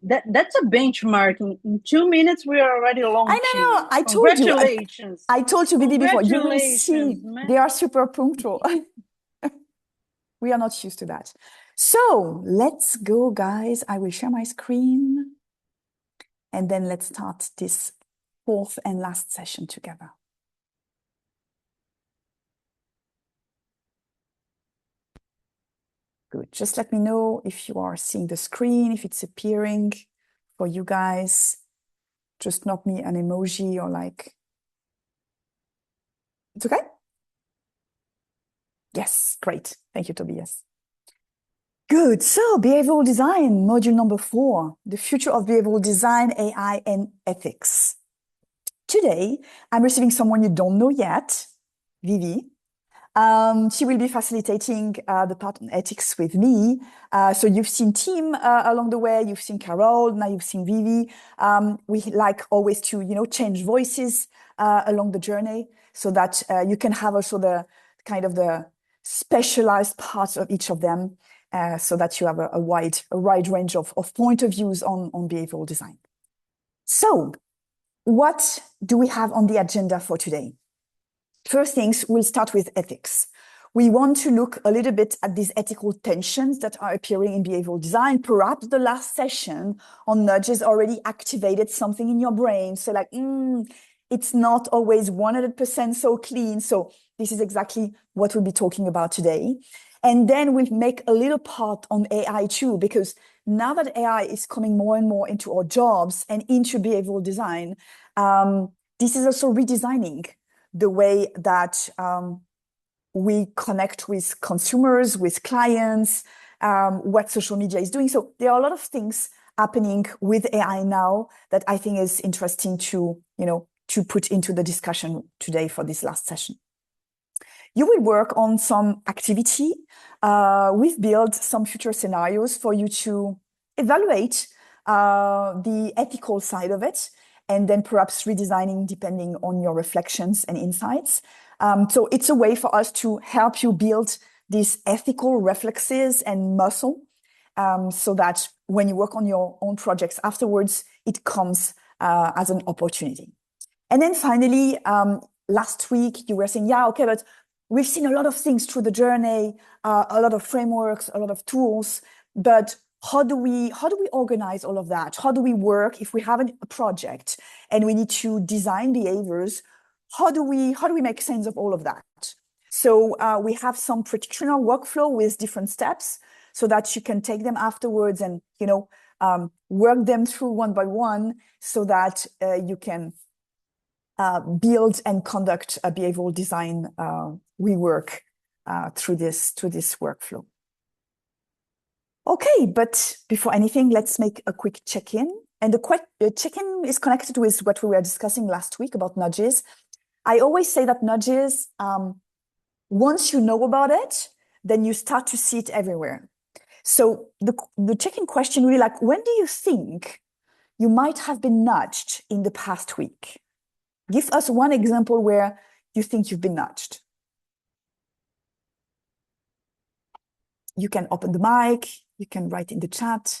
that's a benchmark. In 2 minutes, we are already I know. launching. I told you. Congratulations. I told you, Vivi, before. You will Congratulations, see. man. They are super punctual. We are not used to that. So let's go, guys. I will share my screen. And then let's start this fourth and last session together. Good. Just let me know if you are seeing the screen, if it's appearing for you guys. Just knock me an emoji or like. It's okay? Yes, great. Thank you, Tobias. Good. So behavioral design, module number 4, the future of behavioral design, AI, and ethics. Today, I'm receiving someone you don't know yet, Vivi. She will be facilitating the part on ethics with me. So you've seen Tim along the way, you've seen Carol, now you've seen Vivi. We like always to, change voices along the journey so that you can have also the kind of the specialized parts of each of them so that you have a wide range of point of views on behavioral design. So what do we have on the agenda for today? First things, we'll start with ethics. We want to look a little bit at these ethical tensions that are appearing in behavioral design. Perhaps the last session on nudges already activated something in your brain. So like, it's not always 100% so clean. So this is exactly what we'll be talking about today. And then we'll make a little part on AI too, because now that AI is coming more and more into our jobs and into behavioral design, this is also redesigning the way that we connect with consumers, with clients, what social media is doing. So there are a lot of things happening with AI now that I think is interesting to put into the discussion today for this last session. You will work on some activity. We've built some future scenarios for you to evaluate the ethical side of it, and then perhaps redesigning depending on your reflections and insights. So it's a way for us to help you build these ethical reflexes and muscle so that when you work on your own projects afterwards, it comes as an opportunity. And then finally, last week you were saying, yeah, okay, but we've seen a lot of things through the journey, a lot of frameworks, a lot of tools, but how do we organize all of that? How do we work if we have a project and we need to design behaviors? How do we make sense of all of that? So we have some traditional workflow with different steps so that you can take them afterwards and work them through one by one so that you can build and conduct a behavioral design rework through this workflow. Okay, but before anything, let's make a quick check-in. And the check-in is connected with what we were discussing last week about nudges. I always say that nudges, once you know about it, then you start to see it everywhere. So the check-in question really like, when do you think you might have been nudged in the past week? Give us one example where you think you've been nudged. You can open the mic, you can write in the chat.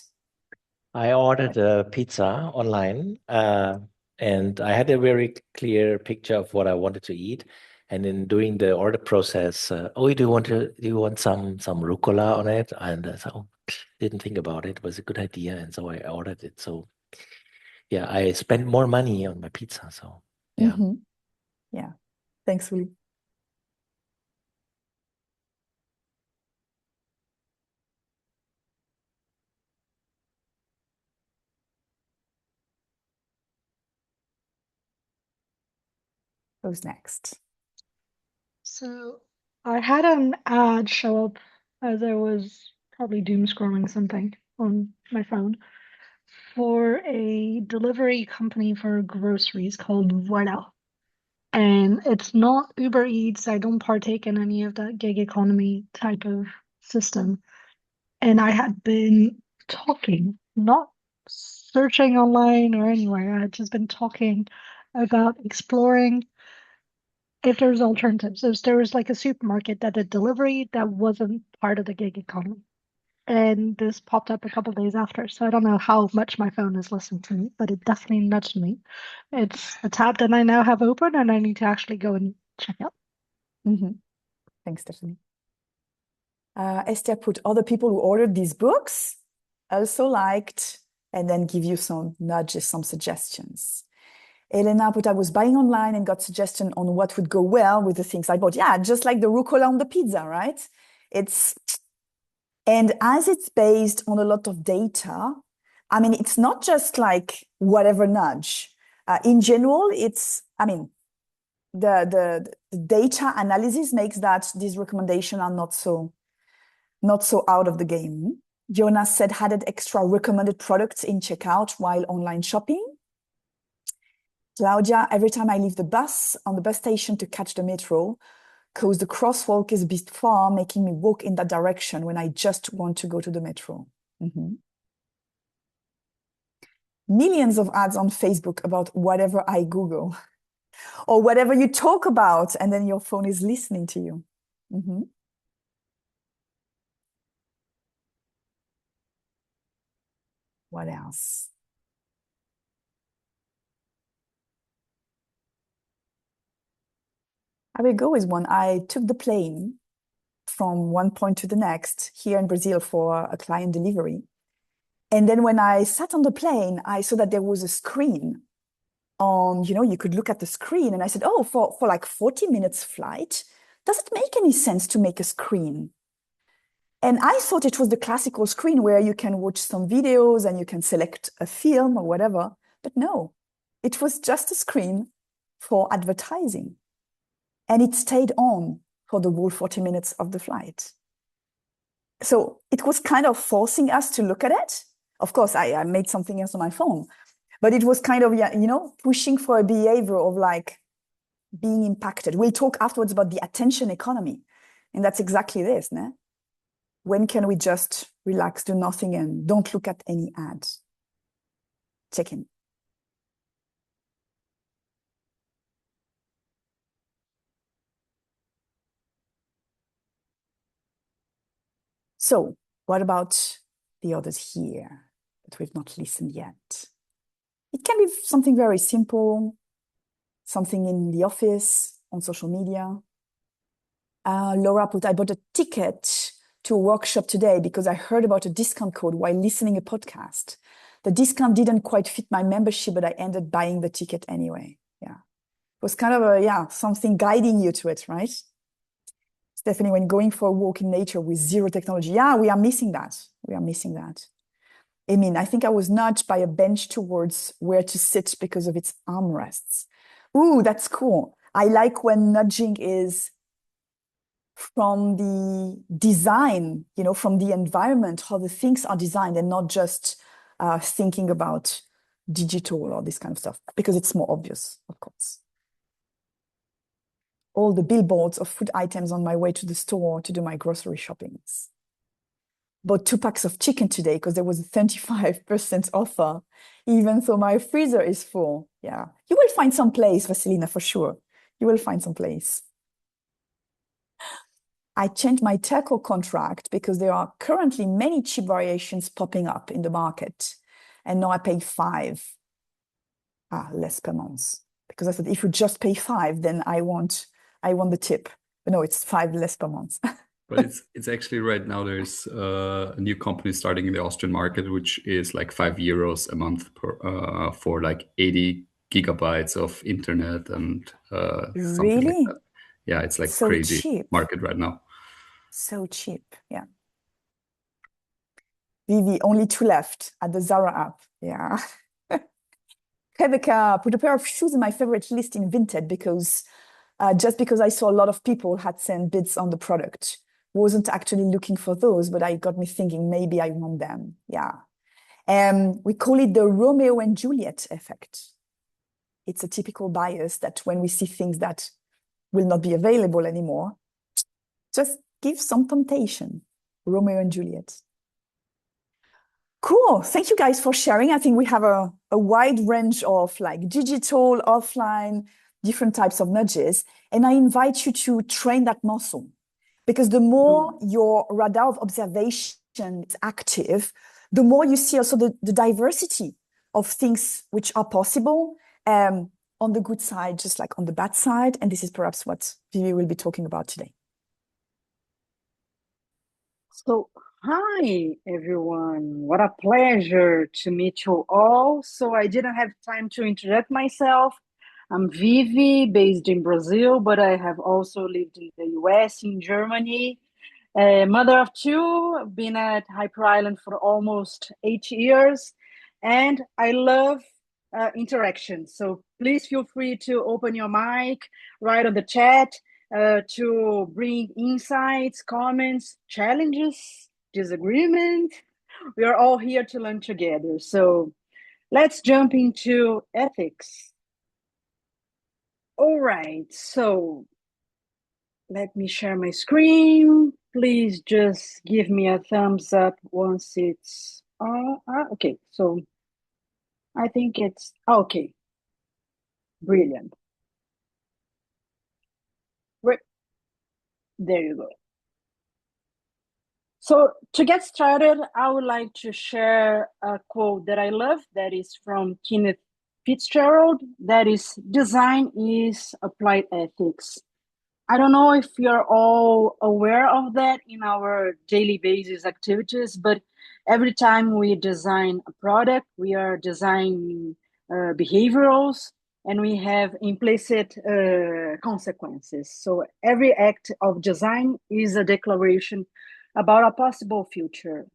I ordered a pizza online and I had a very clear picture of what I wanted to eat. And in doing the order process, do you want some rucola on it? And I thought, didn't think about it. It was a good idea. And so I ordered it. So yeah, I spent more money on my pizza. So yeah. Mm-hmm. Yeah. Thanks, Willie. Who's next? So I had an ad show up as I was probably doom scrolling something on my phone for a delivery company for groceries called Voila. And it's not Uber Eats. I don't partake in any of that gig economy type of system. And I had been talking, not searching online or anywhere. I had just been talking about exploring if there's alternatives. If there was like a supermarket that did delivery that wasn't part of the gig economy. and this popped up a couple days after. So I don't know how much my phone is listening to me, but it definitely nudged me. It's a tab that I now have open, and I need to actually go and check out. Thanks, Stephanie. Esther put other people who ordered these books also liked, and then give you some nudges, some suggestions. Elena put, I was buying online and got suggestion on what would go well with the things I bought. Yeah, just like the rucola on the pizza, right? And as it's based on a lot of data, I mean, it's not just like whatever nudge. In general, the data analysis makes that these recommendations are not so out of the game. Jonas said added extra recommended products in checkout while online shopping. Claudia, every time I leave the bus on the bus station to catch the metro, because the crosswalk is a bit far, making me walk in that direction when I just want to go to the metro. Millions of ads on Facebook about whatever I Google or whatever you talk about, and then your phone is listening to you. What else? I will go with one. I took the plane from one point to the next here in Brazil for a client delivery. And then when I sat on the plane, I saw that there was a screen on, you could look at the screen. And I said, oh, for like 40 minutes flight, does it make any sense to make a screen? And I thought it was the classical screen where you can watch some videos and you can select a film or whatever. But no, it was just a screen for advertising. And it stayed on for the whole 40 minutes of the flight. So it was kind of forcing us to look at it. Of course, I made something else on my phone, but it was kind of, pushing for a behavior of like being impacted. We'll talk afterwards about the attention economy. And that's exactly this, né? When can we just relax, do nothing, and don't look at any ads? Check in. So what about the others here that we've not listened yet? It can be something very simple, something in the office, on social media. Laura put, I bought a ticket to a workshop today because I heard about a discount code while listening a podcast. The discount didn't quite fit my membership, but I ended up buying the ticket anyway. Yeah. It was kind of something guiding you to it, right? Stephanie, when going for a walk in nature with zero technology, we are missing that. I think I was nudged by a bench towards where to sit because of its armrests. Ooh, that's cool. I like when nudging is from the design, from the environment, how the things are designed, and not just thinking about digital or this kind of stuff, because it's more obvious, of course. All the billboards of food items on my way to the store to do my grocery shoppings. Bought 2 packs of chicken today because there was a 35% offer, even though my freezer is full. Yeah, you will find some place, Vasilina, for sure. You will find some place. I changed my telco contract because there are currently many cheap variations popping up in the market. And now I pay 5 less per month. Because I thought if you just pay 5, then I want the tip. But no, it's 5 less per month. But it's actually right now there's a new company starting in the Austrian market, which is like €5 a month for like 80 gigabytes of internet and something like that. Yeah, it's like so crazy cheap market right now. So cheap, yeah. Vivi, only 2 left at the Zara app. Yeah. Rebecca put a pair of shoes in my favorite list in Vinted because just because I saw a lot of people had sent bids on the product. Wasn't actually looking for those, but it got me thinking maybe I want them. Yeah. We call it the Romeo and Juliet effect. It's a typical bias that when we see things that will not be available anymore, just give some temptation. Romeo and Juliet. Cool. Thank you guys for sharing. I think we have a wide range of like digital, offline, different types of nudges. And I invite you to train that muscle. Because the more your radar of observation is active, the more you see also the diversity of things which are possible on the good side, just like on the bad side. And this is perhaps what Vivi will be talking about today. So, hi everyone. What a pleasure to meet you all. So, I didn't have time to introduce myself. I'm Vivi, based in Brazil, but I have also lived in the US, in Germany. Mother of two, I've been at Hyper Island for almost 8 years, and I love interaction. So please feel free to open your mic, write on the chat to bring insights, comments, challenges, disagreement. We are all here to learn together. So let's jump into ethics. All right, so let me share my screen. Please just give me a thumbs up once it's okay. So I think it's okay. Brilliant. Right. There you go. So to get started, I would like to share a quote that I love that is from Kenneth Fitzgerald. That is, design is applied ethics. I don't know if you're all aware of that in our daily basis activities, but every time we design a product, we are designing behaviorals and we have implicit consequences. So every act of design is a declaration about a possible future.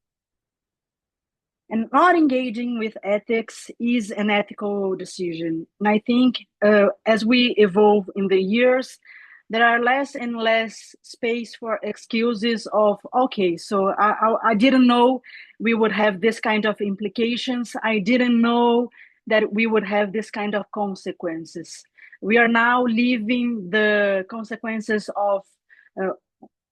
And not engaging with ethics is an ethical decision. And I think as we evolve in the years, there are less and less space for excuses of, okay, so I didn't know we would have this kind of implications. I didn't know that we would have this kind of consequences. We are now living the consequences of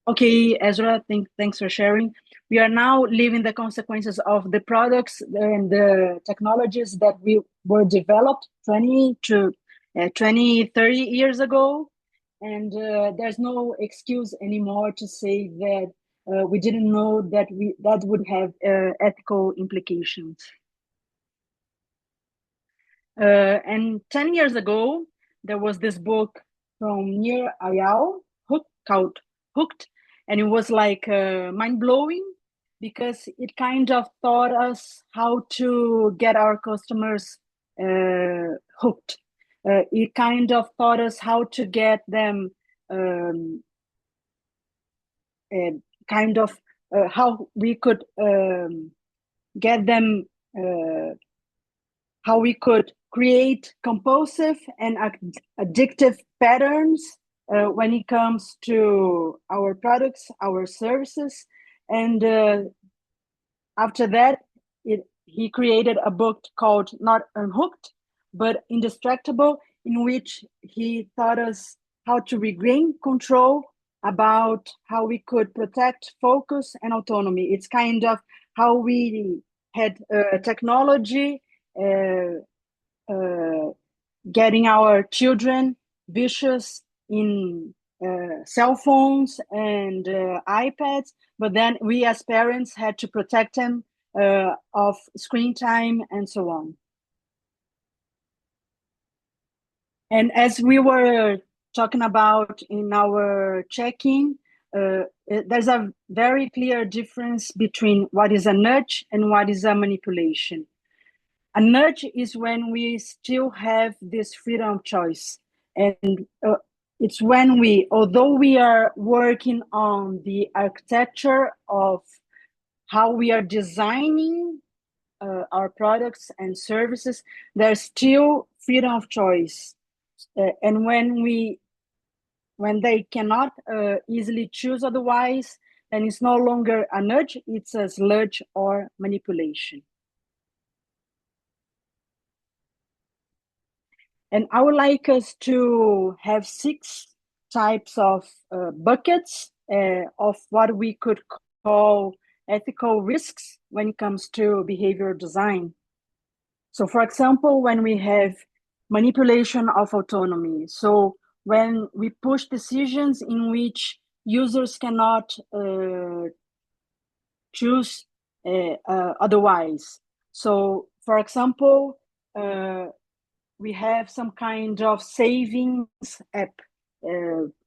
okay, Ezra, thanks for sharing. We are now living the consequences of the products and the technologies that we were developed 20 to 20, 30 years ago. And there's no excuse anymore to say that we didn't know that that would have ethical implications. And 10 years ago, there was this book from Nir Ayal called Hooked, and it was like mind-blowing because it kind of taught us how to get our customers hooked. It kind of taught us how to get them how we could get them how we could create compulsive and addictive patterns when it comes to our products, our services. And after that, he created a book called not Unhooked, but Indestructible, in which he taught us how to regain control about how we could protect focus and autonomy. It's kind of how we had technology getting our children vicious in cell phones and iPads, but then we as parents had to protect them of screen time and so on. And as we were talking about in our check-in, there's a very clear difference between what is a nudge and what is a manipulation. A nudge is when we still have this freedom of choice. And it's when we, although we are working on the architecture of how we are designing our products and services, there's still freedom of choice. And when they cannot easily choose otherwise, then it's no longer a nudge, it's a sludge or manipulation. And I would like us to have 6 types of buckets of what we could call ethical risks when it comes to behavioral design. So for example, when we have manipulation of autonomy, so when we push decisions in which users cannot choose otherwise. So, for example, we have some kind of savings app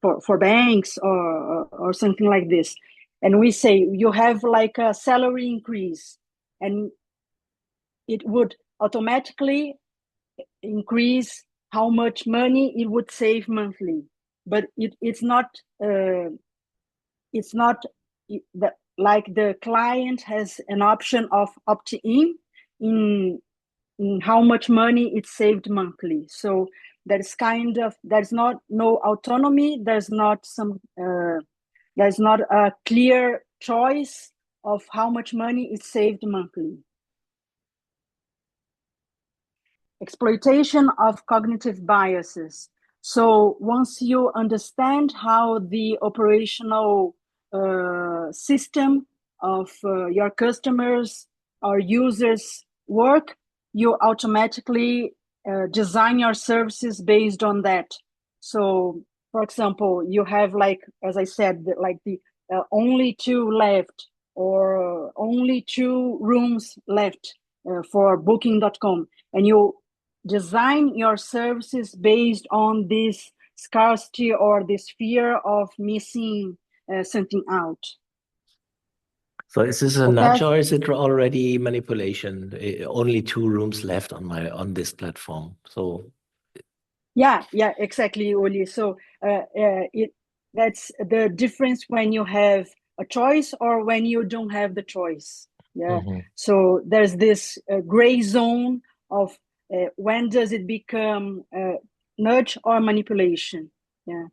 for banks or something like this. And we say you have like a salary increase, and it would automatically increase how much money it would save monthly. But it's not like the client has an option of opt-in in how much money it saved monthly. So there's not no autonomy. There's not a clear choice of how much money it saved monthly. Exploitation of cognitive biases. So once you understand how the operational system of your customers or users work, you automatically design your services based on that. So, for example, you have, like, as I said, like the only 2 left, or only 2 rooms left for booking.com, and you design your services based on this scarcity or this fear of missing something out. So is this a nudge, or is it already manipulation? Only 2 rooms left on this platform. So yeah, exactly, Uli. So that's the difference when you have a choice or when you don't have the choice. Yeah. So there's this gray zone of when does it become nudge or manipulation? Yeah.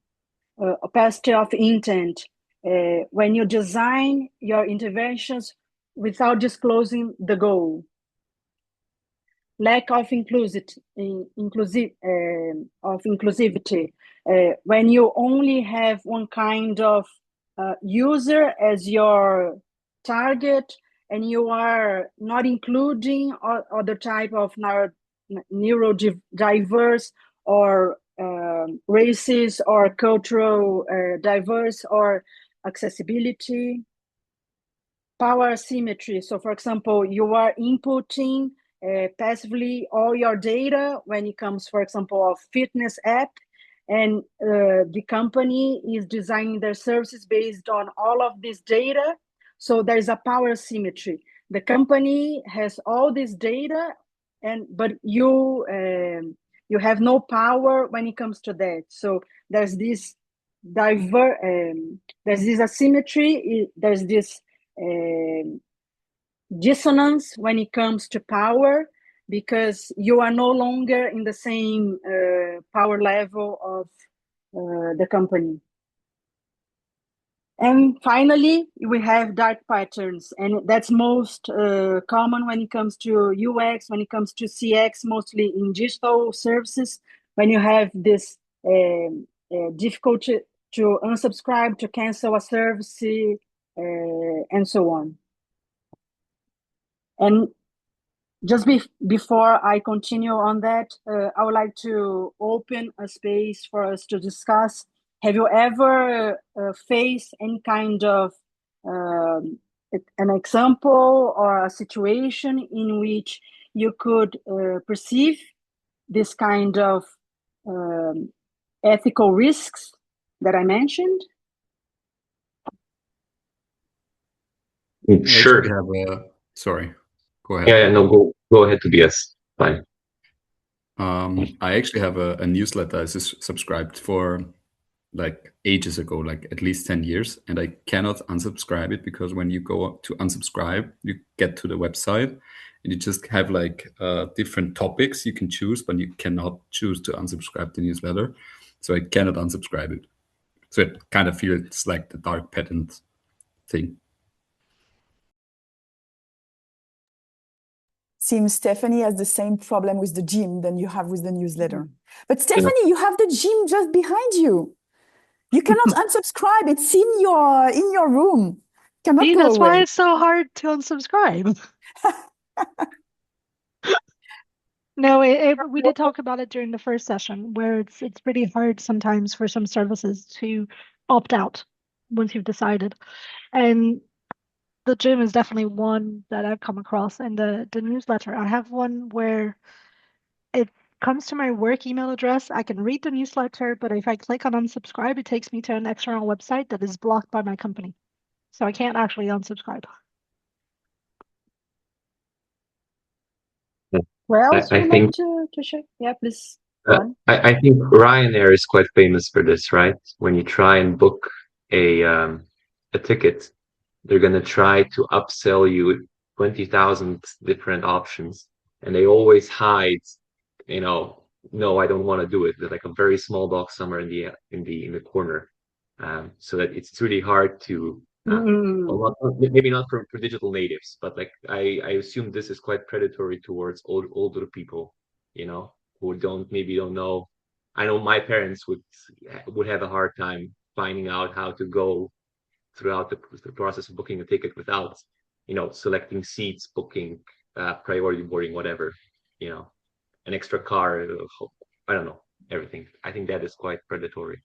Opacity of intent. When you design your interventions without disclosing the goal. Lack of inclusivity. When you only have one kind of user as your target, and you are not including other type of neurodiverse or races or cultural diverse or accessibility. Power asymmetry. So, for example, you are inputting passively all your data when it comes, for example, of fitness app, and the company is designing their services based on all of this data. So there's a power asymmetry. The company has all this data, but you have no power when it comes to that. So there's this asymmetry. There's this dissonance when it comes to power, because you are no longer in the same power level of the company. And finally, we have dark patterns, and that's most common when it comes to UX, when it comes to CX, mostly in digital services, when you have this difficulty to unsubscribe, to cancel a service, and so on. And just before I continue on that, I would like to open a space for us to discuss. Have you ever faced any kind of an example or a situation in which you could perceive this kind of ethical risks that I mentioned? Sure. Sorry, go ahead. Yeah, no, go ahead, Tobias. Fine. I actually have a newsletter I subscribed for like ages ago, like at least 10 years, and I cannot unsubscribe it, because when you go to unsubscribe, you get to the website and you just have like different topics you can choose, but you cannot choose to unsubscribe the newsletter. So I cannot unsubscribe it. So it kind of feels like the dark patent thing. Seems Stephanie has the same problem with the gym than you have with the newsletter. But Stephanie, you have the gym just behind you. You cannot unsubscribe. It's in your room. Cannot See, go that's away. why it's so hard to unsubscribe. No, we did talk about it during the first session, where it's pretty hard sometimes for some services to opt out once you've decided. And the gym is definitely one that I've come across. And the newsletter, I have one where it comes to my work email address. I can read the newsletter, but if I click on unsubscribe, it takes me to an external website that is blocked by my company. So I can't actually unsubscribe. Where I, else I would you like think to share? Yeah, please go on. I think Ryanair is quite famous for this, right? When you try and book a ticket, they're gonna try to upsell you 20,000 different options, and they always hide, you know, no, I don't want to do it. There's like a very small box somewhere in the corner, so that it's really hard to. Mm. Well, maybe not for digital natives, but like I assume this is quite predatory towards older people, you know, who don't know. I know my parents would have a hard time finding out how to go throughout the process of booking a ticket without, selecting seats, booking, priority boarding, whatever, you know, an extra car. I don't know, everything. I think that is quite predatory.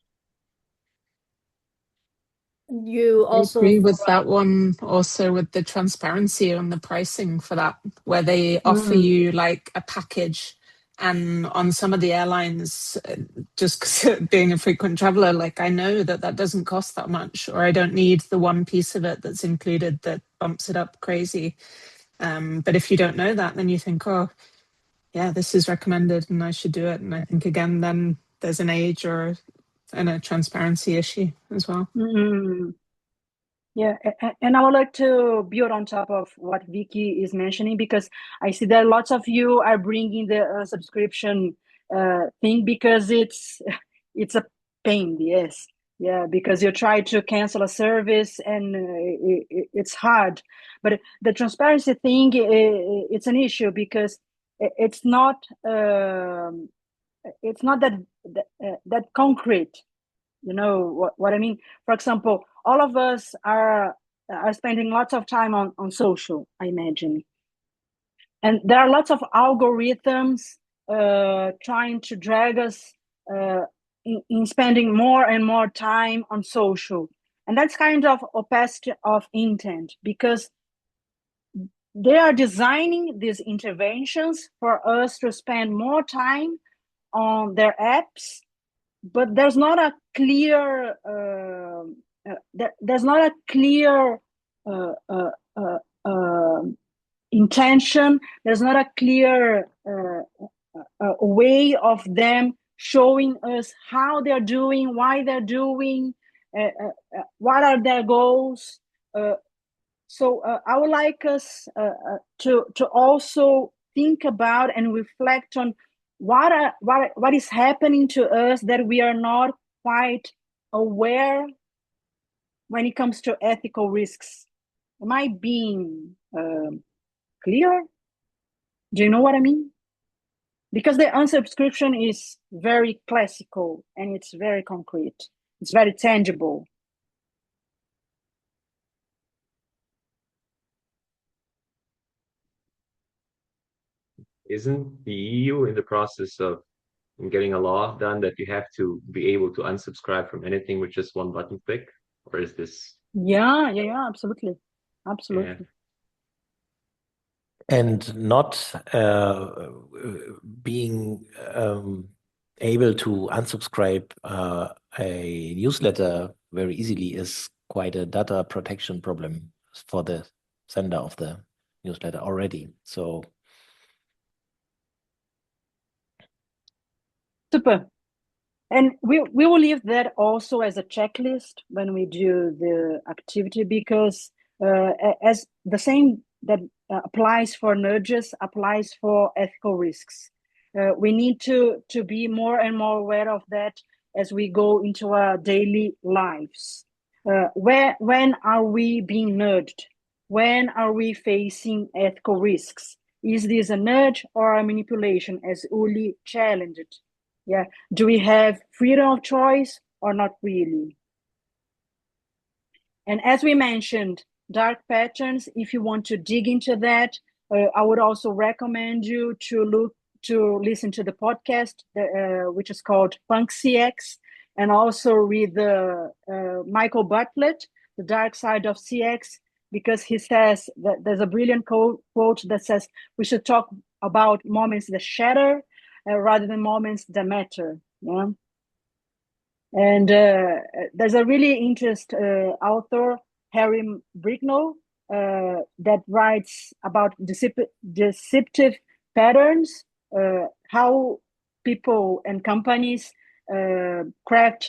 You I also, agree with that one, also with the transparency on the pricing for that, where they offer Mm. you like a package. And on some of the airlines, just 'cause being a frequent traveler, like I know that that doesn't cost that much, or I don't need the one piece of it that's included that bumps it up crazy. But if you don't know that, then you think, oh, yeah, this is recommended and I should do it. And I think again, then there's an age and a transparency issue as well. Mm. Yeah, and I would like to build on top of what Vicky is mentioning, because I see that lots of you are bringing the subscription thing because it's a pain, yes. Yeah, because you try to cancel a service and it's hard. But the transparency thing, it's an issue because it's not that concrete. You know what I mean? For example, all of us are spending lots of time on social, I imagine. And there are lots of algorithms trying to drag us in spending more and more time on social. And that's kind of opacity of intent, because they are designing these interventions for us to spend more time on their apps, but there's not a clear there's not a clear uh, uh, uh, uh, intention. There's not a clear way of them showing us how they're doing, why they're doing, what are their goals. So I would like us to also think about and reflect on what is happening to us that we are not quite aware when it comes to ethical risks. Am I being clear? Do you know what I mean? Because the unsubscription is very classical and it's very concrete. It's very tangible. Isn't the EU in the process of getting a law done that you have to be able to unsubscribe from anything with just one button click? Or is this, Yeah, absolutely. yeah, Absolutely. And not being able to unsubscribe a newsletter very easily is quite a data protection problem for the sender of the newsletter already. So Super. And we will leave that also as a checklist when we do the activity, because as the same that applies for nudges applies for ethical risks. We need to be more and more aware of that as we go into our daily lives. When are we being nudged? When are we facing ethical risks? Is this a nudge or a manipulation, as Uli challenged? Yeah. Do we have freedom of choice or not really? And as we mentioned, dark patterns, if you want to dig into that, I would also recommend you to listen to the podcast, which is called Punk CX, and also read the Michael Bartlett, The Dark Side of CX, because he says that there's a brilliant quote that says we should talk about moments that shatter rather than moments that matter. Yeah. And there's a really interesting author, Harry Bricknell, that writes about deceptive patterns, how people and companies craft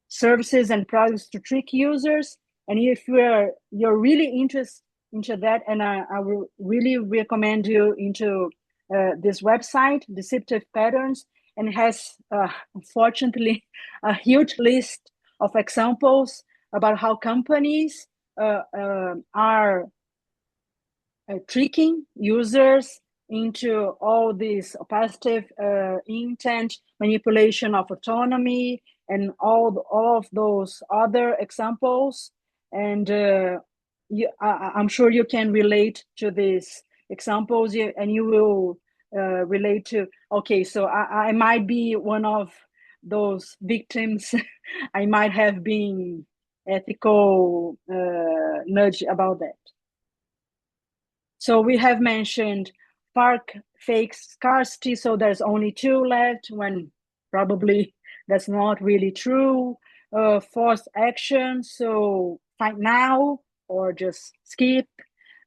services and products to trick users. And if you're really interested into that, and I will really recommend you into this website, Deceptive Patterns, and it has unfortunately a huge list of examples about how companies are tricking users into all this positive intent, manipulation of autonomy, and all of those other examples. And I'm sure you can relate to these examples, and you will relate to, okay, so I might be one of those victims. I might have been ethical nudge about that. So we have mentioned fake scarcity, so there's only 2 left, when probably that's not really true. Forced action, so find now or just skip.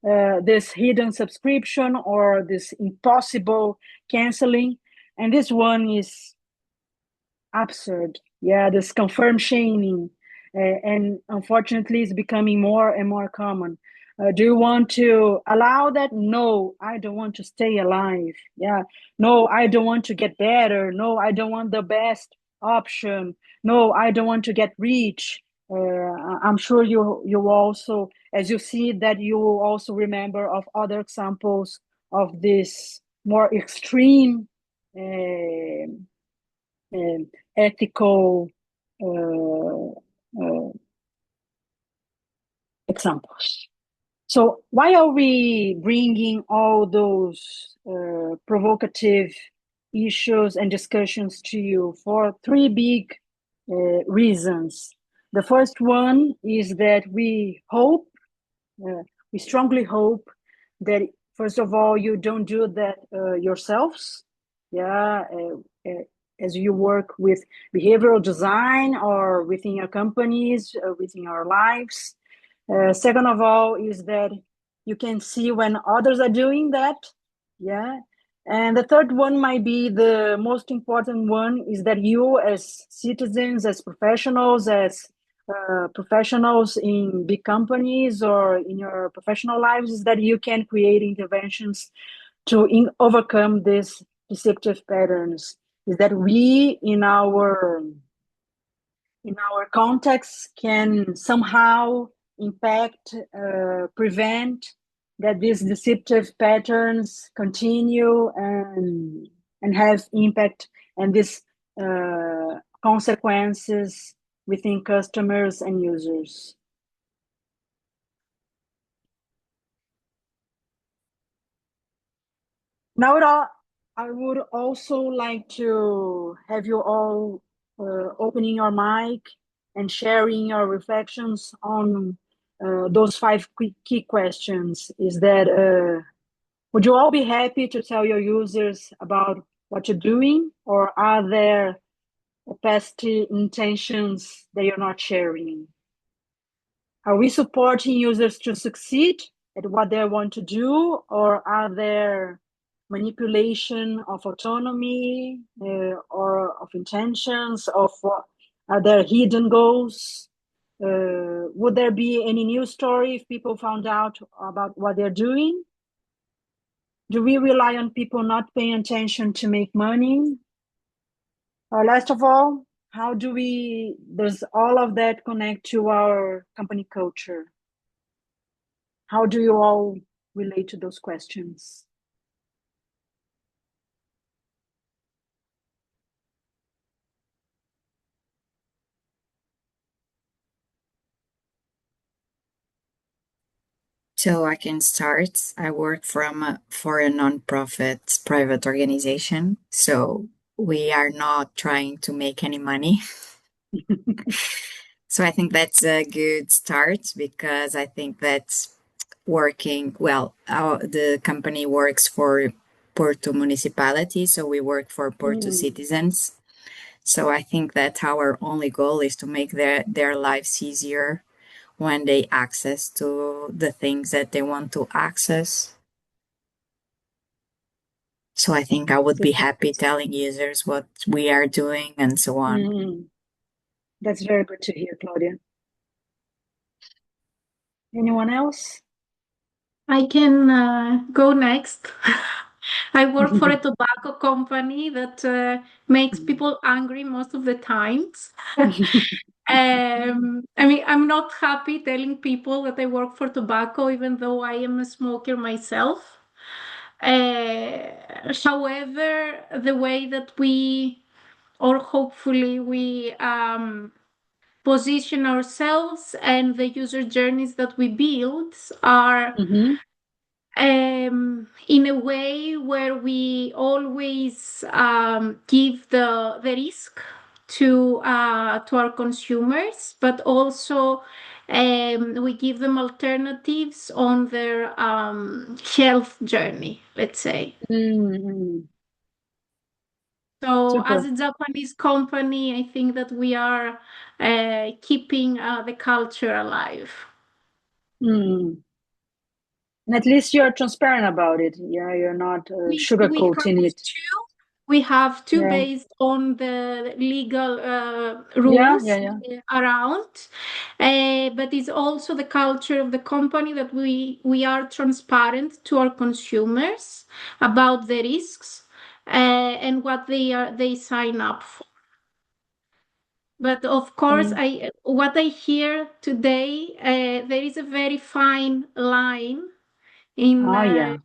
This hidden subscription or this impossible canceling. And this one is absurd. Yeah, this confirm shaming. And unfortunately, it's becoming more and more common. Do you want to allow that? No, I don't want to stay alive. Yeah. No, I don't want to get better. No, I don't want the best option. No, I don't want to get rich. I'm sure you also, as you see that, you will also remember of other examples of this more extreme ethical examples. So why are we bringing all those provocative issues and discussions to you? For 3 big reasons. The first one is that we strongly hope that, first of all, you don't do that yourselves. Yeah, as you work with behavioral design or within your companies, within your lives. Second of all is that you can see when others are doing that. Yeah. And the third one might be the most important one, is that you as citizens, as professionals, in big companies or in your professional lives, is that you can create interventions to overcome these deceptive patterns. Is that we in our context can somehow impact, prevent that these deceptive patterns continue and have impact, and these consequences within customers and users. Now, I would also like to have you all opening your mic and sharing your reflections on those 5 key questions. Is that would you all be happy to tell your users about what you're doing, or are there opacity intentions that you're not sharing? Are we supporting users to succeed at what they want to do, or are there manipulation of autonomy or of intentions, are there hidden goals? Would there be any news story if people found out about what they're doing? Do we rely on people not paying attention to make money? Or last of all, how does all of that connect to our company culture? How do you all relate to those questions? So I can start. I work for a nonprofit private organization. So we are not trying to make any money. So I think that's a good start, because I think that working, well, the company works for Porto municipality, so we work for Porto citizens. So I think that our only goal is to make their lives easier when they access to the things that they want to access. So I think I would be happy telling users what we are doing and so on. That's very good to hear, Claudia. Anyone else? I can go next. I work for a tobacco company that makes people angry most of the times. I mean, I'm not happy telling people that I work for tobacco, even though I am a smoker myself. However, the way that we, or hopefully we, position ourselves and the user journeys that we build are in a way where we always give the risk to our consumers, but also we give them alternatives on their health journey, let's say. So Super. as a Japanese company, I think that we are keeping the culture alive. And at least you're transparent about it. Yeah, you're not sugarcoating it. We have two Yeah. based on the legal rules around, but it's also the culture of the company that we are transparent to our consumers about the risks and what they sign up for. But of course, what I hear today, there is a very fine line in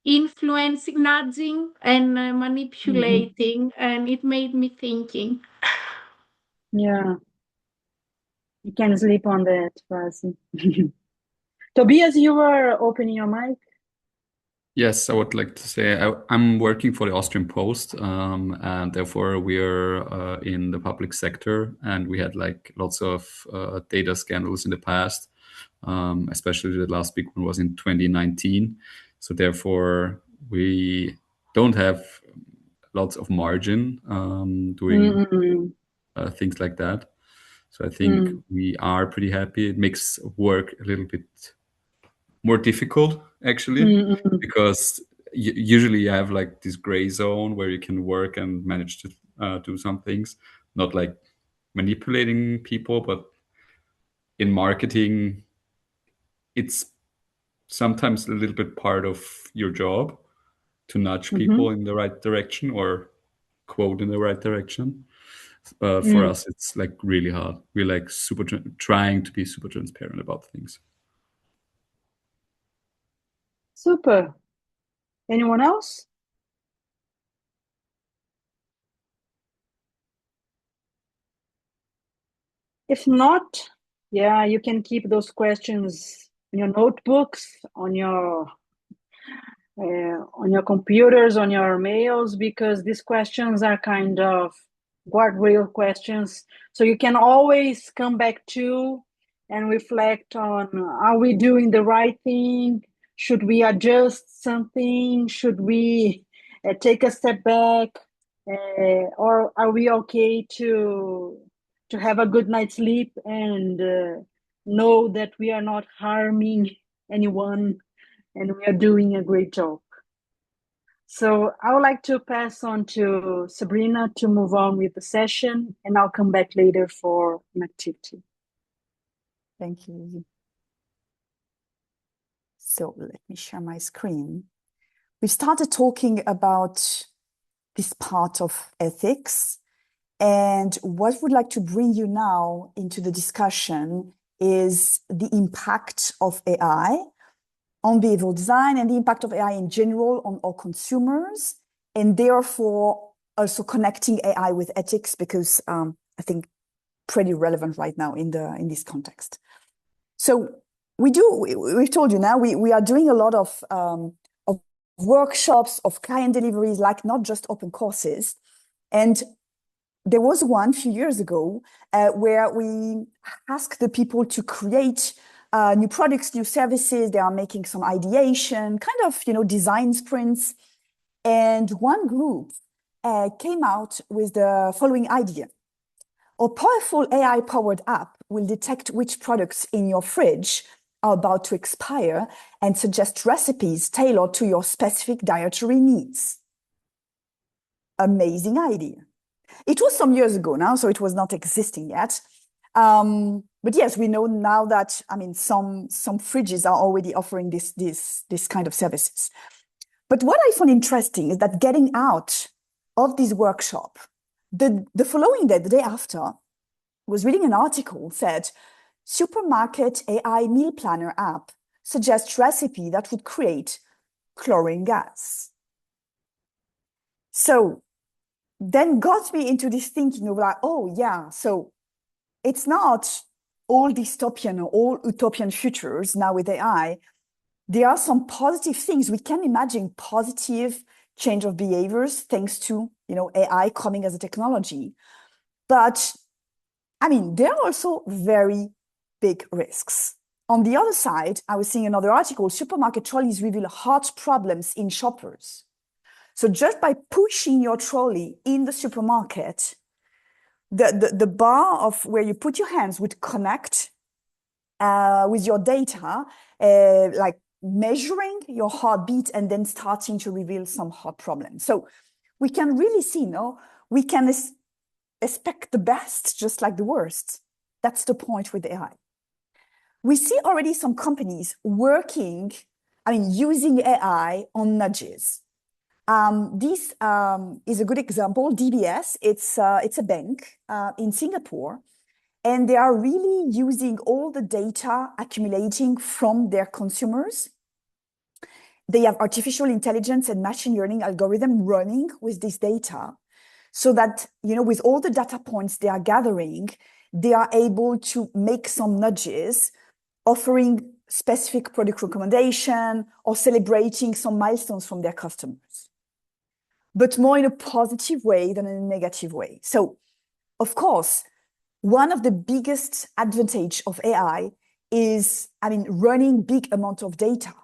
influencing, nudging, and manipulating, and it made me thinking. Yeah, you can sleep on that, person. Tobias, you were opening your mic. Yes, I would like to say I'm working for the Austrian Post, and therefore we are in the public sector, and we had like lots of data scandals in the past, especially the last big one was in 2019. So therefore we don't have lots of margin doing things like that. So I think we are pretty happy. It makes work a little bit more difficult, actually, because usually you have like this gray zone where you can work and manage to do some things, not like manipulating people, but in marketing, it's sometimes a little bit part of your job to nudge people in the right direction or quote in the right direction. But for us, it's like really hard. We're like super trying to be super transparent about things. Super. Anyone else? If not, yeah, you can keep those questions in your notebooks, on your computers, on your mails, because these questions are kind of guardrail questions. So you can always come back to and reflect on, are we doing the right thing? Should we adjust something? Should we take a step back? Or are we okay to have a good night's sleep and know that we are not harming anyone and we are doing a great job? So I would like to pass on to Sabrina to move on with the session, and I'll come back later for an activity. Thank you. So let me share my screen. We started talking about this part of ethics, and what we'd like to bring you now into the discussion is the impact of AI on behavioral design and the impact of AI in general on our consumers, and therefore also connecting AI with ethics, because I think pretty relevant right now in this context. So we've told you now, we are doing a lot of workshops, of client deliveries, like not just open courses. And there was one a few years ago where we asked the people to create new products, new services. They are making some ideation, kind of, design sprints. And one group came out with the following idea. A powerful AI-powered app will detect which products in your fridge are about to expire and suggest recipes tailored to your specific dietary needs. Amazing idea. It was some years ago now, so it was not existing yet. But yes, we know now that, some fridges are already offering this kind of services. But what I found interesting is that getting out of this workshop, the following day, the day after, was reading an article said, supermarket AI meal planner app suggests recipe that would create chlorine gas. So then got me into this thinking of like, oh yeah, so it's not all dystopian or all utopian futures now with AI. There are some positive things. We can imagine positive change of behaviors thanks to, AI coming as a technology. But there are also very big risks. On the other side, I was seeing another article, supermarket trolleys reveal heart problems in shoppers. So just by pushing your trolley in the supermarket, the bar of where you put your hands would connect with your data, like measuring your heartbeat and then starting to reveal some heart problems. So we can really see, we can expect the best just like the worst. That's the point with AI. We see already some companies working, using AI on nudges. This is a good example. DBS, it's a bank in Singapore, and they are really using all the data accumulating from their consumers. They have artificial intelligence and machine learning algorithm running with this data so that, with all the data points they are gathering, they are able to make some nudges, offering specific product recommendation or celebrating some milestones from their customers, but more in a positive way than in a negative way. So, of course, one of the biggest advantage of AI is, running big amount of data.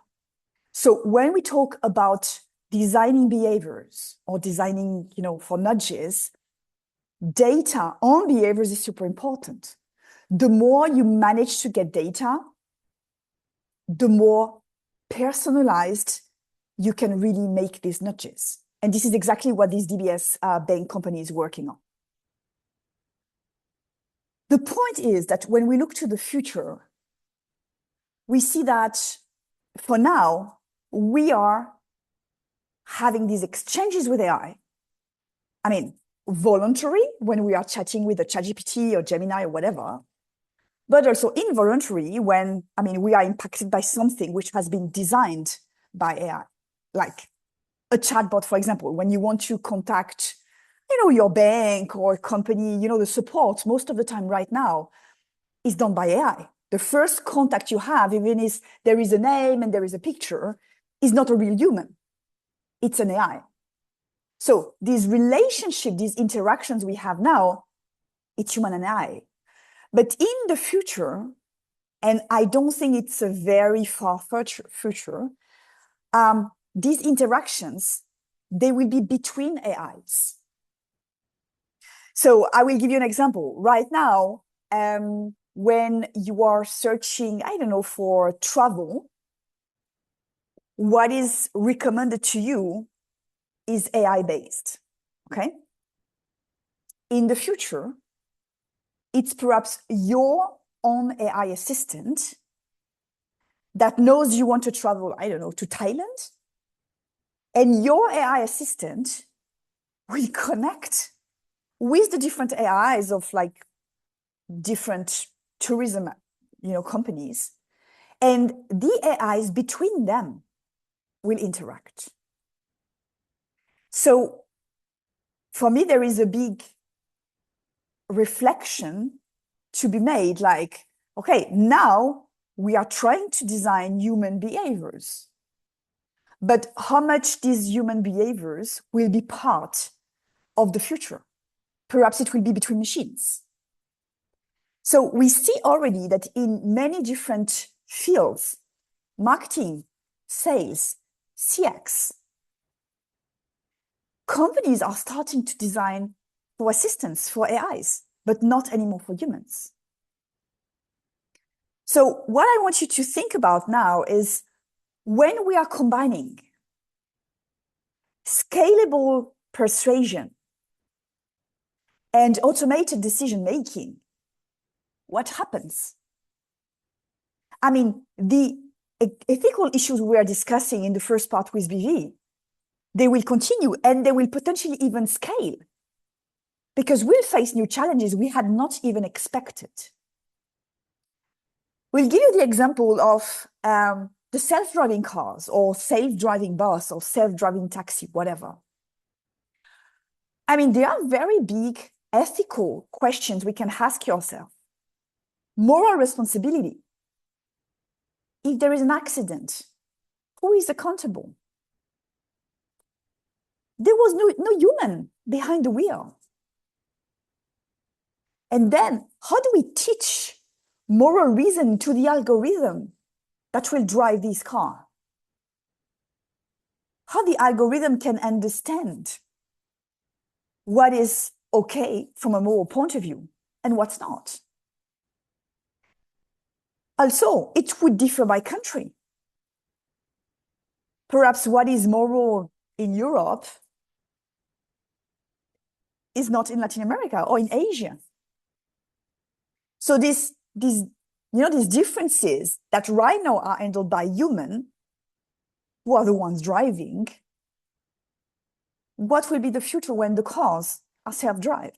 So when we talk about designing behaviors or designing, for nudges, data on behaviors is super important. The more you manage to get data, the more personalized you can really make these nudges. And this is exactly what this DBS bank company is working on. The point is that when we look to the future, we see that for now, we are having these exchanges with AI. Voluntary when we are chatting with a ChatGPT or Gemini or whatever, but also involuntary when, we are impacted by something which has been designed by AI, like a chatbot, for example, when you want to contact, your bank or company, the support most of the time right now is done by AI. The first contact you have, even if there is a name and there is a picture, is not a real human. It's an AI. So these relationships, these interactions we have now, it's human and AI. But in the future, and I don't think it's a very far future, these interactions, they will be between AIs. So I will give you an example. Right now, when you are searching, for travel, what is recommended to you is AI-based, okay? In the future, it's perhaps your own AI assistant that knows you want to travel, to Thailand, and your AI assistant will connect with the different AIs of different tourism, companies, and the AIs between them will interact. So for me, there is a big reflection to be made, okay, now we are trying to design human behaviors, but how much these human behaviors will be part of the future? Perhaps it will be between machines. So we see already that in many different fields, marketing, sales, CX. Companies are starting to design for assistants, for AIs, but not anymore for humans. So what I want you to think about now is when we are combining scalable persuasion and automated decision-making, what happens? I mean, the ethical issues we are discussing in the first part with BV, they will continue and they will potentially even scale because we'll face new challenges we had not even expected. We'll give you the example of the self-driving cars or self-driving bus or self-driving taxi, whatever. I mean, there are very big ethical questions we can ask yourself. Moral responsibility. If there is an accident, who is accountable? There was no human behind the wheel. And then how do we teach moral reason to the algorithm that will drive this car? How the algorithm can understand what is okay from a moral point of view and what's not. Also, it would differ by country. Perhaps what is moral in Europe is not in Latin America or in Asia. So these differences that right now are handled by humans, who are the ones driving, what will be the future when the cars are self-driven?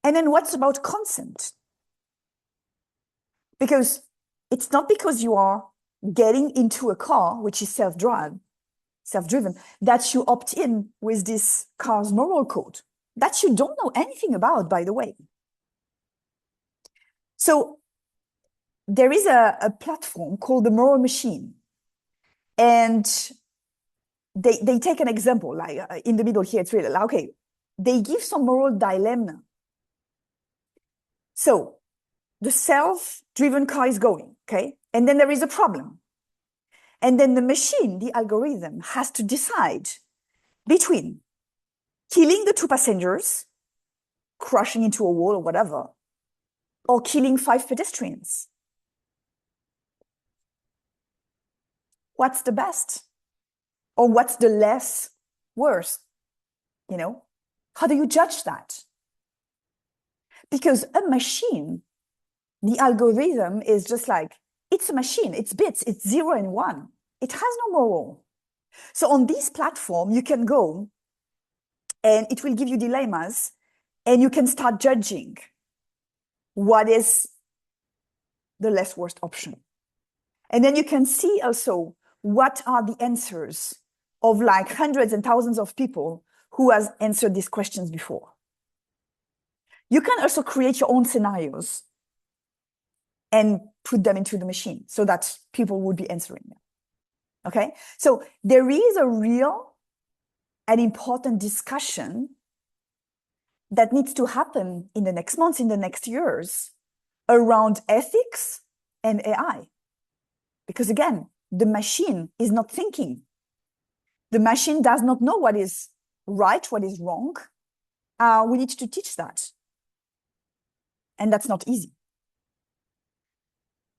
And then what's about consent? Because it's not because you are getting into a car, which is self-driven, that you opt in with this car's moral code that you don't know anything about, by the way. So there is a platform called the Moral Machine. And they take an example, like in the middle here, it's really like, okay, they give some moral dilemma. So the self-driven car is going, okay? And then there is a problem. And then the machine, the algorithm, has to decide between killing the 2 passengers, crashing into a wall or whatever, or killing 5 pedestrians. What's the best? Or what's the less worse? You know, how do you judge that? Because a machine, the algorithm is just like, it's a machine, it's bits, it's 0 and 1. It has no moral. So on this platform, you can go and it will give you dilemmas and you can start judging what is the less worst option. And then you can see also what are the answers of like hundreds and thousands of people who has answered these questions before. You can also create your own scenarios and put them into the machine so that people would be answering them. Okay? So there is a real and important discussion that needs to happen in the next months, in the next years, around ethics and AI. Because again, the machine is not thinking. The machine does not know what is right, what is wrong. We need to teach that. And that's not easy.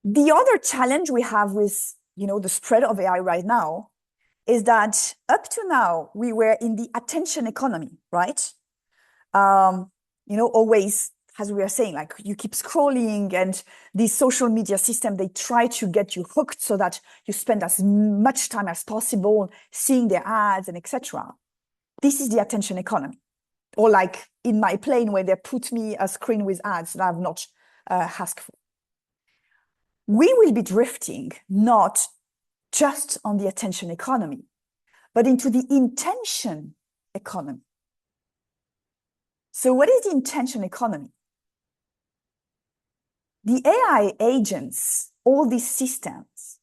The other challenge we have with, the spread of AI right now is that up to now, we were in the attention economy, right? Always, as we are saying, like you keep scrolling and these social media system, they try to get you hooked so that you spend as much time as possible seeing their ads and etc. This is the attention economy. Or like in my plane where they put me a screen with ads that I've not asked for. We will be drifting not just on the attention economy, but into the intention economy. So what is the intention economy? The AI agents, all these systems,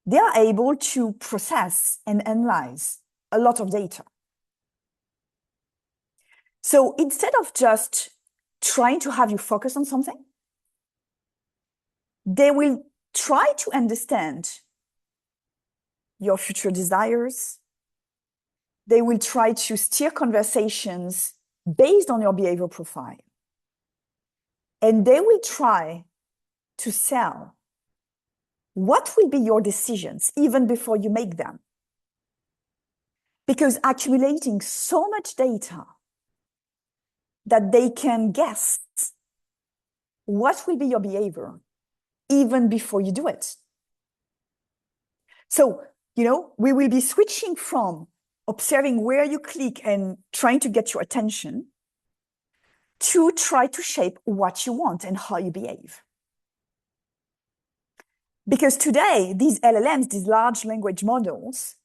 they are able to process and analyze a lot of data. So instead of just trying to have you focus on something, They will try to understand your future desires. They will try to steer conversations based on your behavior profile. And they will try to sell what will be your decisions even before you make them. Because accumulating so much data that they can guess what will be your behavior even before you do it. So, we will be switching from observing where you click and trying to get your attention to try to shape what you want and how you behave. Because today, these LLMs, these large language models,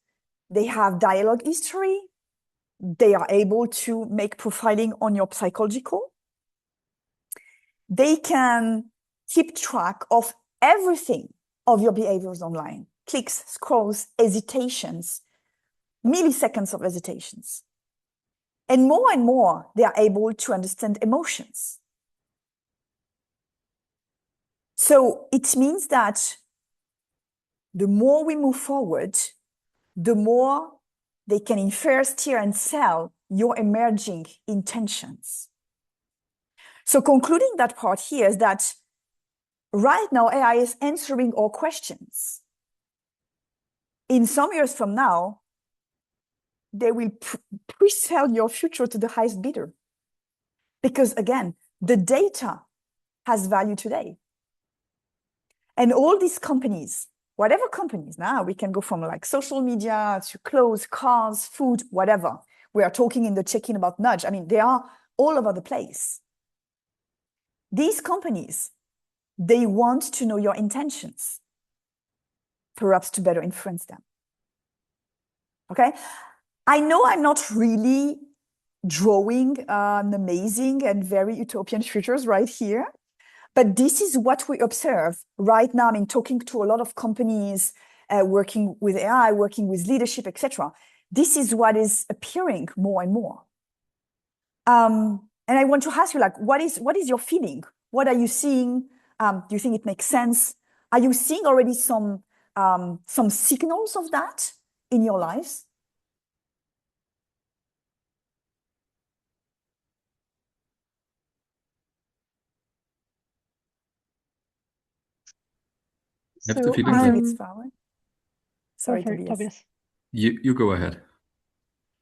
they have dialogue history. They are able to make profiling on your psychological. They can keep track of everything of your behaviors online. Clicks, scrolls, hesitations, milliseconds of hesitations. And more, they are able to understand emotions. So it means that the more we move forward, the more they can infer, steer, and sell your emerging intentions. So concluding that part here is that right now, AI is answering all questions. In some years from now, they will pre-sell your future to the highest bidder. Because again, the data has value today. And all these companies, whatever companies, now we can go from like social media to clothes, cars, food, whatever. We are talking in the check-in about nudge. I mean, they are all over the place. These companies, they want to know your intentions, perhaps to better influence them. Okay? I know I'm not really drawing an amazing and very utopian futures right here, but this is what we observe right now. I mean, talking to a lot of companies, working with AI, working with leadership, etc. This is what is appearing more and more. And I want to ask you, like, what is your feeling? What are you seeing? Do you think it makes sense? Are you seeing already some signals of that in your lives? I have the So feeling I think that it's far away. Sorry, Tobias. you go ahead.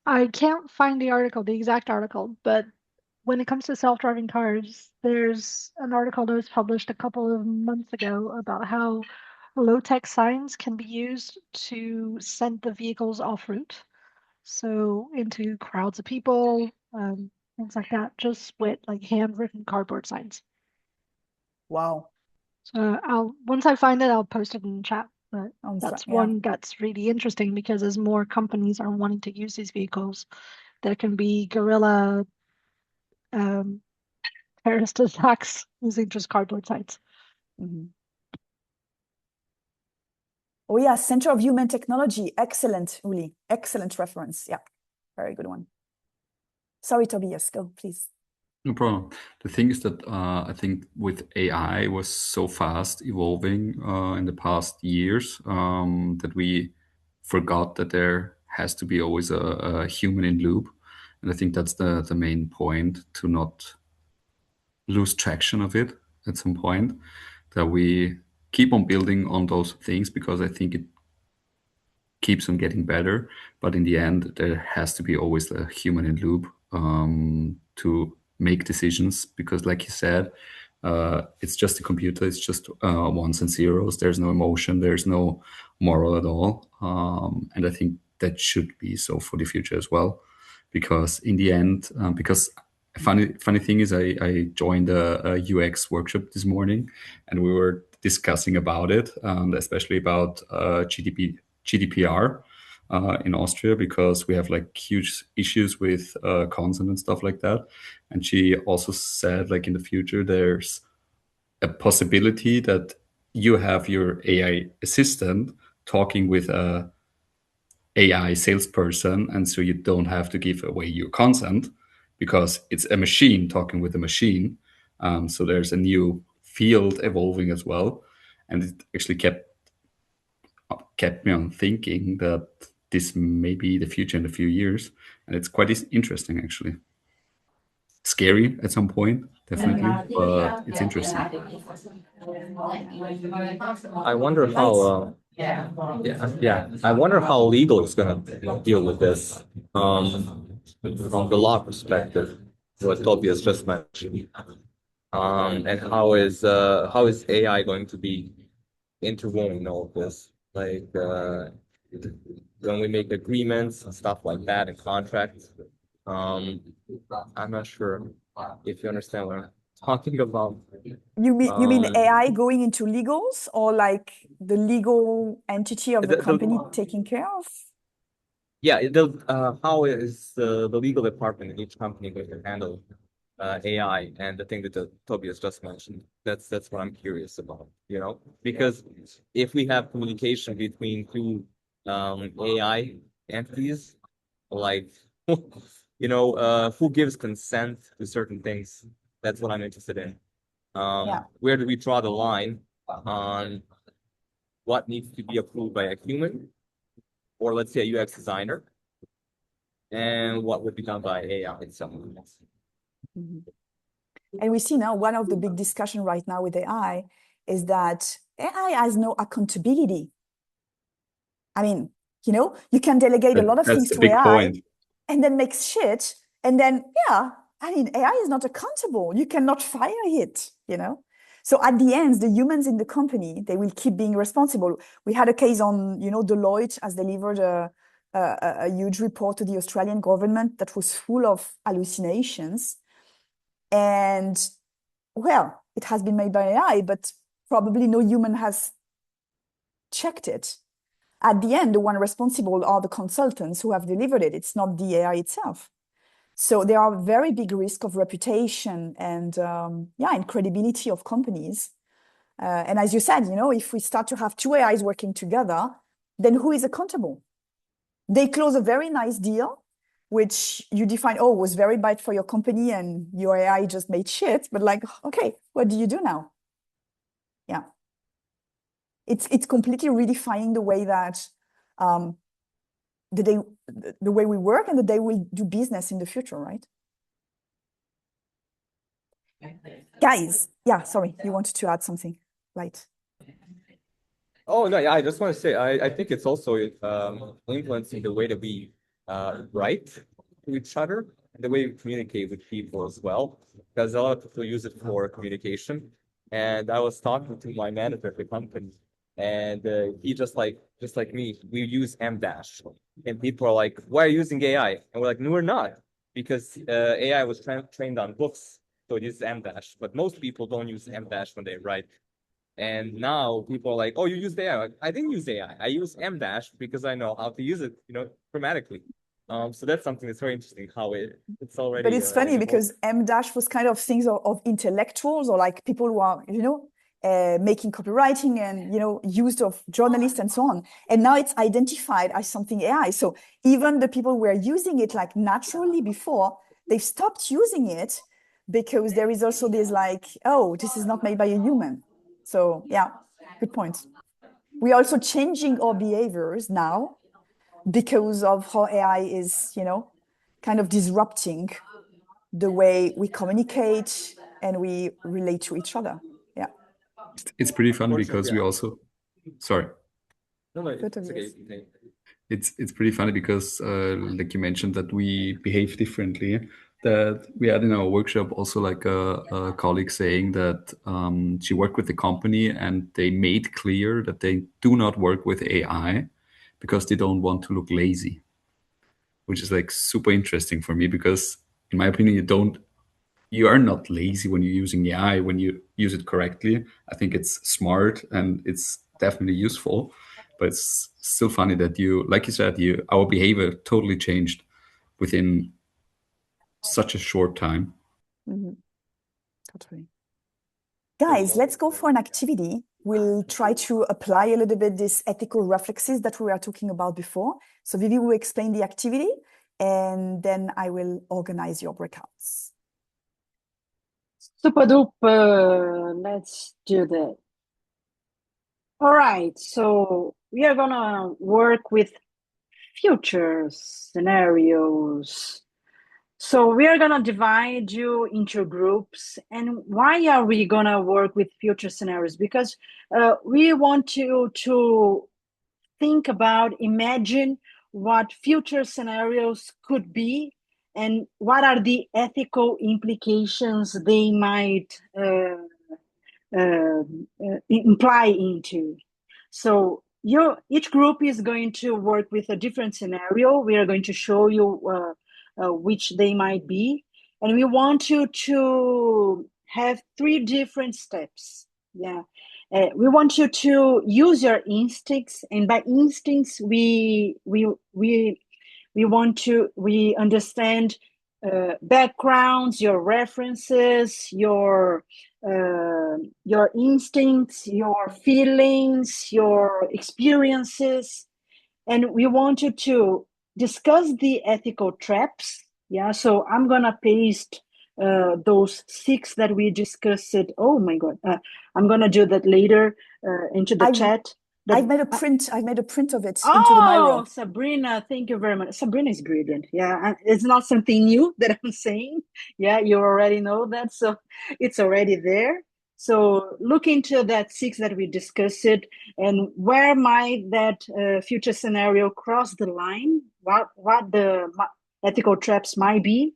I can't find the article, the exact article, but when it comes to self-driving cars, there's an article that was published a couple of months ago about how low-tech signs can be used to send the vehicles off route. So into crowds of people, things like that, just with like handwritten cardboard signs. Wow. So once I find it, I'll post it in the chat. But that's one that's really interesting because as more companies are wanting to use these vehicles, there can be guerrilla terrorist attacks using just cardboard signs. Mm-hmm. Oh yeah, Center of Human Technology. Excellent, Uli. Excellent reference. Yeah, very good one. Sorry, Tobias, go, please. No problem. The thing is that I think with AI was so fast evolving in the past years that we forgot that there has to be always a human in loop. And I think that's the main point, to not lose traction of it at some point, that we keep on building on those things, because I think it keeps on getting better. But in the end, there has to be always a human in loop to make decisions, because like you said, it's just a computer. It's just ones and zeros. There's no emotion. There's no moral at all. And I think that should be so for the future as well, because in the end, because funny thing is, I joined a UX workshop this morning, and we were discussing about it, especially about GDPR in Austria, because we have like huge issues with consent and stuff like that. And she also said, like, in the future, there's a possibility that you have your AI assistant talking with a AI salesperson, and so you don't have to give away your consent because it's a machine talking with a machine. So there's a new field evolving as well. And it actually kept me on thinking that this may be the future in a few years, and it's quite interesting actually. Scary at some point, definitely, but it's interesting. I wonder how. I wonder how legal is going to deal with this from the law perspective. What Tobias just mentioned, and how is AI going to be interwoven in all of this? Like when we make agreements and stuff like that and contracts. I'm not sure if you understand what I'm talking about. You mean AI going into legals, or like the legal entity of the company taking care of? Yeah, how is the legal department in each company going to handle AI and the thing that Tobias just mentioned? That's what I'm curious about, because if we have communication between two AI entities, like who gives consent to certain things? That's what I'm interested in. Where do we draw the line on what needs to be approved by a human, or let's say a UX designer, and what would be done by AI itself? And we see now one of the big discussion right now with AI is that AI has no accountability. I mean, you can delegate a lot of things to AI and then make shit. And then, AI is not accountable. You cannot fire it, So at the end, the humans in the company, they will keep being responsible. We had a case on, Deloitte has delivered a huge report to the Australian government that was full of hallucinations. And, well, it has been made by AI, but probably no human has checked it. At the end, the one responsible are the consultants who have delivered it. It's not the AI itself. So there are very big risk of reputation and credibility of companies. And as you said, if we start to have two AIs working together, then who is accountable? They close a very nice deal, which you define, was very bad for your company and your AI just made shit. But okay, what do you do now? Yeah. It's completely redefining the way that the way we work and the day we do business in the future, right? Guys, sorry, you wanted to add something, right? Oh no, yeah, I just want to say I think it's also influencing the way that we write to each other and the way we communicate with people as well, because a lot of people use it for communication. And I was talking to my manager at the company, and he just like me, we use M dash, and people are like, "Why are you using AI?" And we're like, "No, we're not, because AI was trained on books, so it uses M dash. But most people don't use M dash when they write." And now people are like, "Oh, you use AI." I didn't use AI. I use M dash because I know how to use it, grammatically. So that's something that's very interesting how it's already. But it's funny because M dash was kind of things of intellectuals or like people who are, making copywriting and, used of journalists and so on. And now it's identified as something AI. So even the people who were using it like naturally before, they've stopped using it because there is also this this is not made by a human. So yeah, good point. We're also changing our behaviors now because of how AI is, kind of disrupting the way we communicate and we relate to each other. Yeah. It's pretty funny because we also, sorry. No, it's okay. It's pretty funny because, like you mentioned, that we behave differently. That we had in our workshop also like a colleague saying that she worked with the company and they made clear that they do not work with AI because they don't want to look lazy, which is like super interesting for me because in my opinion, you are not lazy when you're using AI when you use it correctly. I think it's smart and it's definitely useful, but it's still funny that like you said, our behavior totally changed within such a short time. Mm-hmm. Totally. Guys, let's go for an activity. We'll try to apply a little bit this ethical reflexes that we were talking about before. So Vivi will explain the activity and then I will organize your breakouts. Super duper. Let's do that. All right, so we are gonna work with future scenarios. So we are gonna divide you into groups. And why are we gonna work with future scenarios? Because we want you to think about, imagine what future scenarios could be and what are the ethical implications they might imply into. So each group is going to work with a different scenario. We are going to show you which they might be. And we want you to have 3 different steps. Yeah. We want you to use your instincts, and by instincts, we understand backgrounds, your references, your instincts, your feelings, your experiences, and we want you to discuss the ethical traps. Yeah, so I'm gonna paste those 6 that we discussed. Oh my God, I'm gonna do that later into the chat. I've made a print of it into the Oh, Miro. Sabrina, thank you very much. Sabrina is brilliant. Yeah, it's not something new that I'm saying. Yeah, you already know that, so it's already there. So look into that 6 that we discussed, and where might that future scenario cross the line? What the ethical traps might be?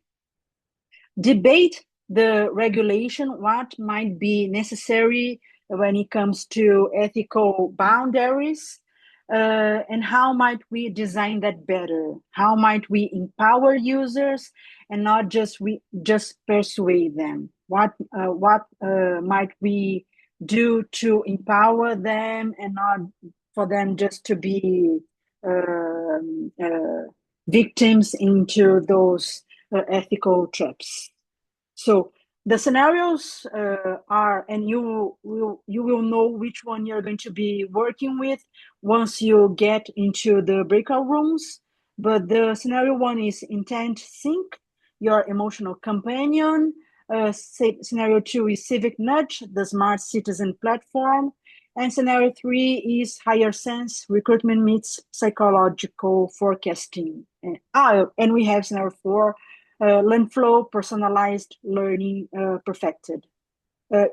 Debate the regulation, what might be necessary when it comes to ethical boundaries, and how might we design that better? How might we empower users and not just persuade them? What might we do to empower them and not for them just to be victims into those ethical traps? So the scenarios are, and you will know which one you're going to be working with once you get into the breakout rooms. But the scenario 1 is intent sync, your emotional companion. Scenario 2 is civic nudge, the smart citizen platform. And scenario 3 is higher sense, recruitment meets psychological forecasting. And we have scenario 4, learn flow, personalized learning perfected.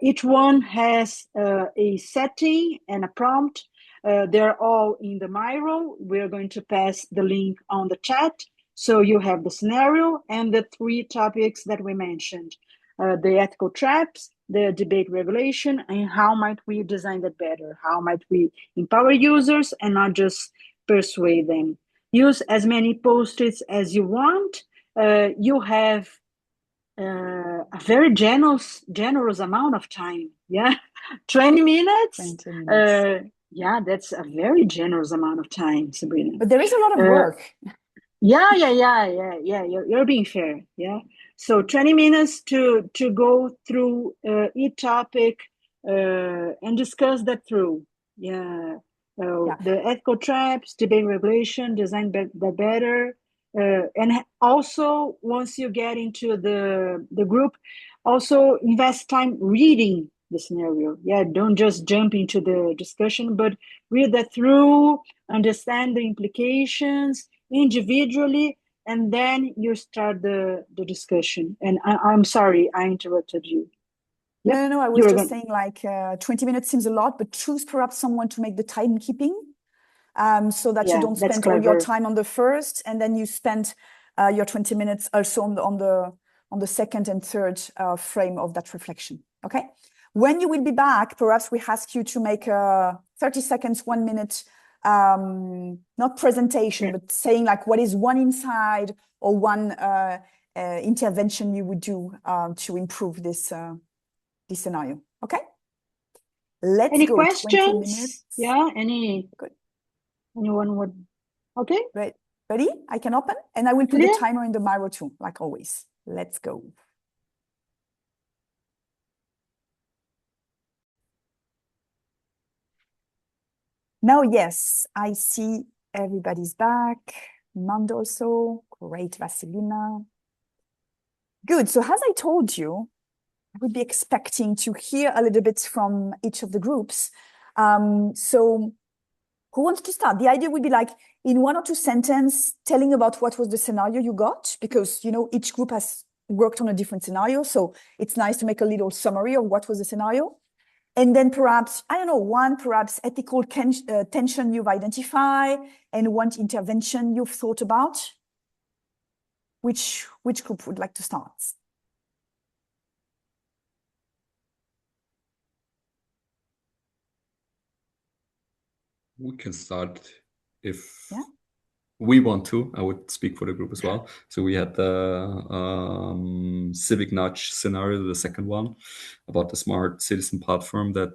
Each one has a setting and a prompt. They're all in the Miro. We're going to pass the link on the chat. So you have the scenario and the 3 topics that we mentioned. The ethical traps, the debate regulation, and how might we design that better? How might we empower users and not just persuade them? Use as many post-its as you want. You have a very generous amount of time. Yeah, 20 minutes. 20 minutes. Yeah, that's a very generous amount of time, Sabrina. But there is a lot of work. Yeah. You're being fair. Yeah. So 20 minutes to go through each topic and discuss that through. Yeah. The ethical traps, debate regulation, design the better. And also, once you get into the group, also invest time reading the scenario. Yeah, don't just jump into the discussion, but read that through, understand the implications individually, and then you start the discussion. And I'm sorry, I interrupted you. Yep. No, I was just saying, like, 20 minutes seems a lot, but choose perhaps someone to make the timekeeping, so that you don't spend all your time on the first, and then you spend your 20 minutes also on the second and third frame of that reflection. Okay. When you will be back, perhaps we ask you to make 30 seconds, 1 minute, not presentation, but saying like what is one insight or one intervention you would do to improve this scenario. Okay. Let's any go. questions? 20 minutes. Yeah. Anyone would? Okay. Right. Ready? I can open, and I will put the timer in the Miro too, like always. Let's go. Now, yes, I see everybody's back. Mando also. Great, Vasilina. Good. So as I told you, I would be expecting to hear a little bit from each of the groups So who wants to start? The idea would be like in 1 or 2 sentences telling about what was the scenario you got, because each group has worked on a different scenario. So it's nice to make a little summary of what was the scenario. And then perhaps, I don't know, one perhaps ethical tension you've identified and one intervention you've thought about. Which group would like to start? We can start if we want to. I would speak for the group as well. So we had the civic nudge scenario, the second one, about the smart citizen platform that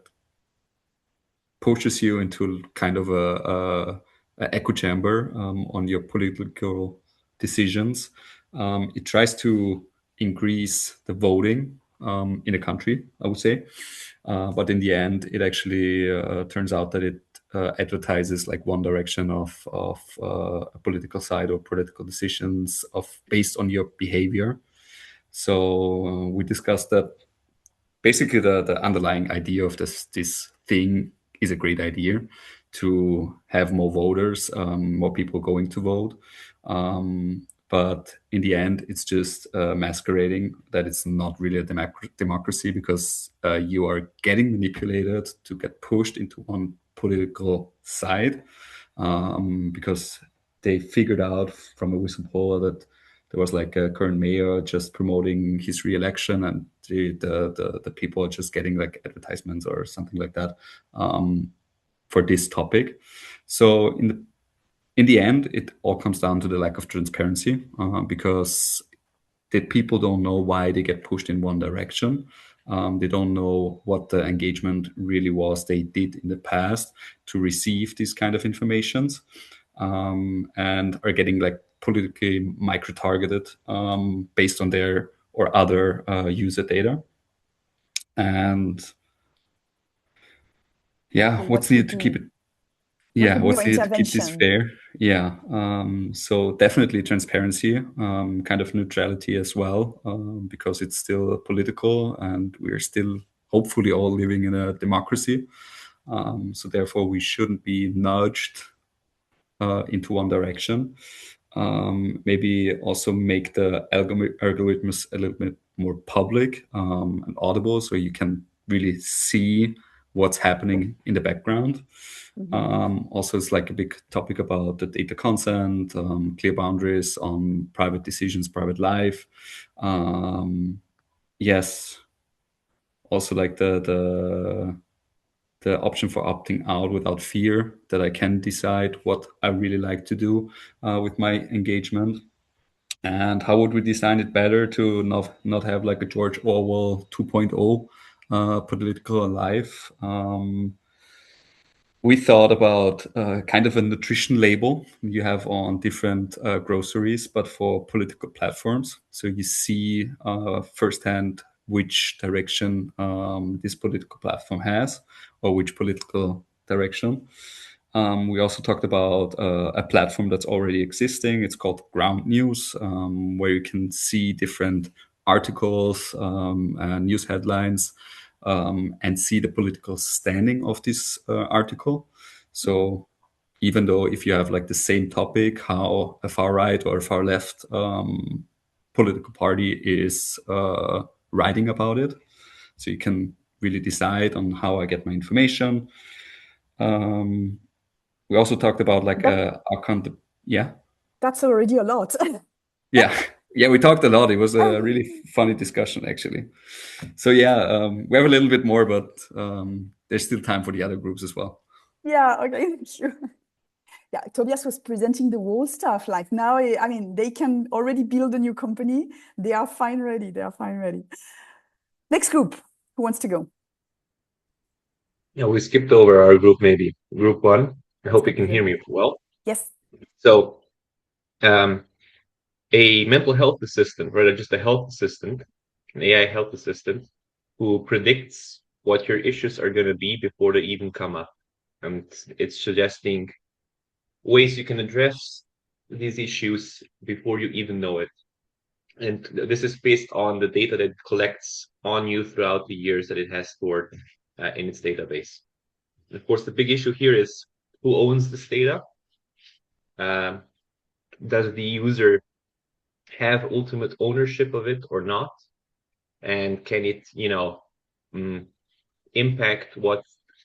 pushes you into kind of a echo chamber on your political decisions. It tries to increase the voting in a country, I would say. But in the end, it actually turns out that it advertises like one direction of a political side or political decisions based on your behavior. So we discussed that basically the underlying idea of this thing is a great idea to have more voters, more people going to vote. But in the end, it's just masquerading that it's not really a democracy because you are getting manipulated to get pushed into one political side because they figured out from a whistleblower that there was like a current mayor just promoting his re-election and the people are just getting like advertisements or something like that for this topic. So in the end, it all comes down to the lack of transparency because the people don't know why they get pushed in one direction. They don't know what the engagement really was they did in the past to receive these kind of informations and are getting like politically micro-targeted based on their or other user data. And what's needed to keep it what's needed to keep this fair? So definitely transparency, kind of neutrality as well, because it's still political and we're still hopefully all living in a democracy. So therefore we shouldn't be nudged into one direction. Maybe also make the algorithms a little bit more public and audible so you can really see what's happening in the background. Also, it's like a big topic about the data consent, clear boundaries on private decisions, private life. Yes, also like the option for opting out without fear, that I can decide what I really like to do with my engagement. And how would we design it better to not have like a George Orwell 2.0 political life? We thought about kind of a nutrition label you have on different groceries, but for political platforms. So you see firsthand which direction this political platform has or which political direction. We also talked about a platform that's already existing. It's called Ground News, where you can see different articles and news headlines and see the political standing of this article. So even though if you have like the same topic, how a far right or a far left political party is writing about it, so you can really decide on how I get my information. We also talked about like That's already a lot. We talked a lot. It was a really funny discussion, actually. So we have a little bit more, but there's still time for the other groups as well. Yeah, okay, thank you. Yeah, Tobias was presenting the whole stuff. Like now, I mean, they can already build a new company. They are fine ready. Next group, who wants to go? Yeah, we skipped over our group, maybe. Group 1. I hope you can hear me well. Yes. So, a mental health assistant, rather just a health assistant, an AI health assistant, who predicts what your issues are going to be before they even come up. And it's suggesting ways you can address these issues before you even know it. And this is based on the data that it collects on you throughout the years that it has stored in its database. Of course, the big issue here is who owns this data. Does the user have ultimate ownership of it or not? And can it, impact what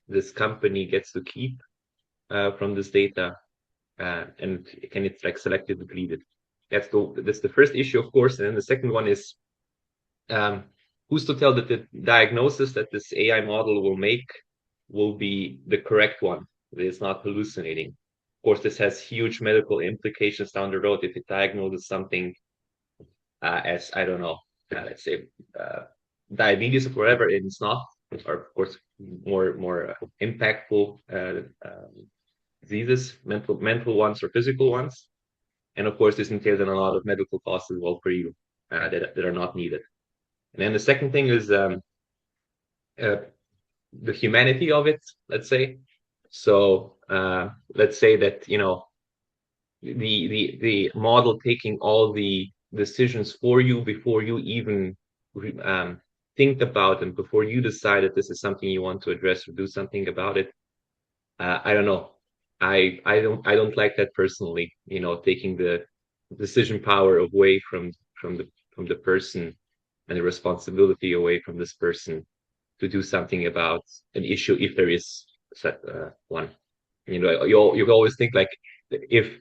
this company gets to keep from this data? And can it like selectively delete it? That's the first issue, of course. And then the second one is who's to tell that the diagnosis that this AI model will make will be the correct one, that it's not hallucinating. Of course, this has huge medical implications down the road if it diagnoses something as, I don't know, let's say diabetes or whatever, and it's not, or of course, more impactful diseases, mental ones or physical ones. And of course, this entails a lot of medical costs as well for you that are not needed. And then the second thing is the humanity of it, let's say. So let's say that the model taking all the decisions for you before you even think about them, before you decide that this is something you want to address or do something about it. I don't know. I don't like that personally. Taking the decision power away from the person and the responsibility away from this person to do something about an issue if there is one. You always think like if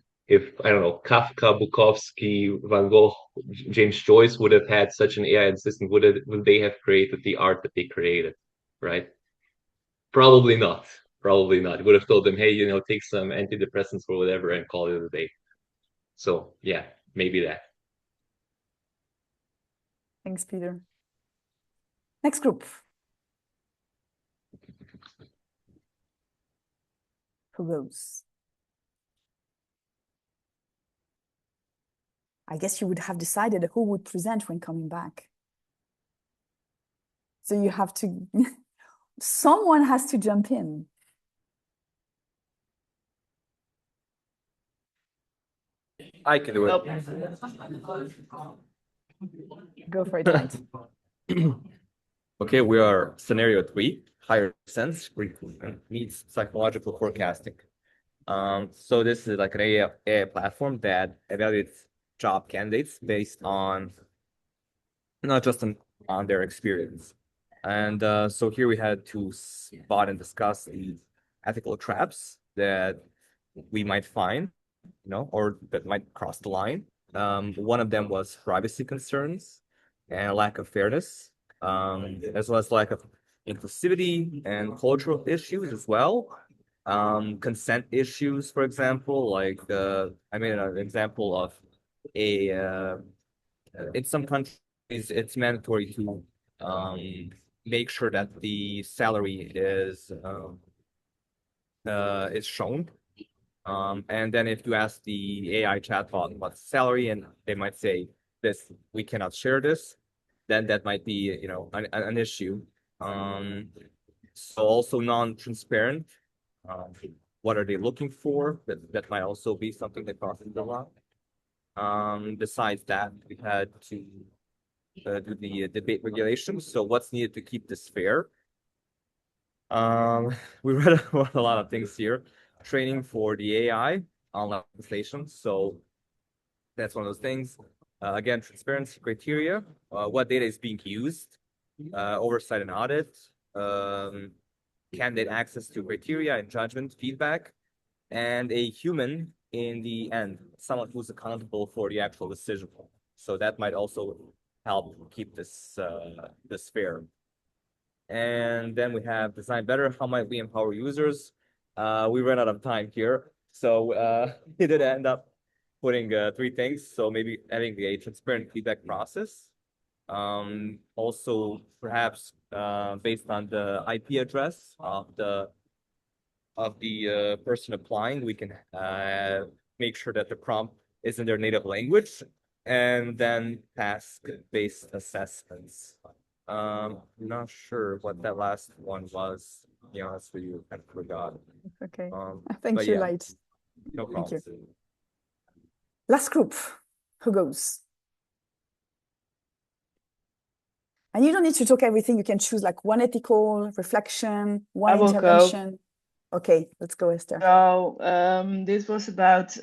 I don't know, Kafka, Bukowski, Van Gogh, James Joyce would have had such an AI assistant, would they have created the art that they created, right? Probably not. Probably not. Would have told them, hey, take some antidepressants or whatever and call it a day. So yeah, maybe that. Thanks, Peter. Next group. Who goes? I guess you would have decided who would present when coming back. So you have to, someone has to jump in. I can do it. Go for it, Mike. Okay, we are scenario 3, higher sense needs psychological forecasting. So this is like an AI platform that evaluates job candidates based on not just on their experience. And so here we had to spot and discuss the ethical traps that we might find, or that might cross the line. One of them was privacy concerns and lack of fairness, as well as lack of inclusivity and cultural issues as well. Consent issues, for example, like I made an example of in some countries it's mandatory to make sure that the salary is shown. And then if you ask the AI chatbot about salary and they might say this, we cannot share this, then that might be, an issue. So also non-transparent. What are they looking for? That might also be something that crosses the line. Besides that, we had to do the debate regulations. So what's needed to keep this fair? We read a lot of things here. Training for the AI on legislation. So that's one of those things. Again, transparency criteria, what data is being used, oversight and audit, candidate access to criteria and judgment feedback, and a human in the end, someone who's accountable for the actual decision. So that might also help keep this fair. And then we have design better. How might we empower users? We ran out of time here. So we did end up putting 3 things. So maybe having a transparent feedback process. Also, perhaps based on the IP address of the person applying, we can make sure that the prompt is in their native language, and then task-based assessments. Not sure what that last one was. To be honest with you, I forgot. Okay. Thank you, Light. No problem. Thank you. Last group. Who goes? And you don't need to talk everything. You can choose like one ethical reflection, one intervention. Okay, let's go, Esther. So this was about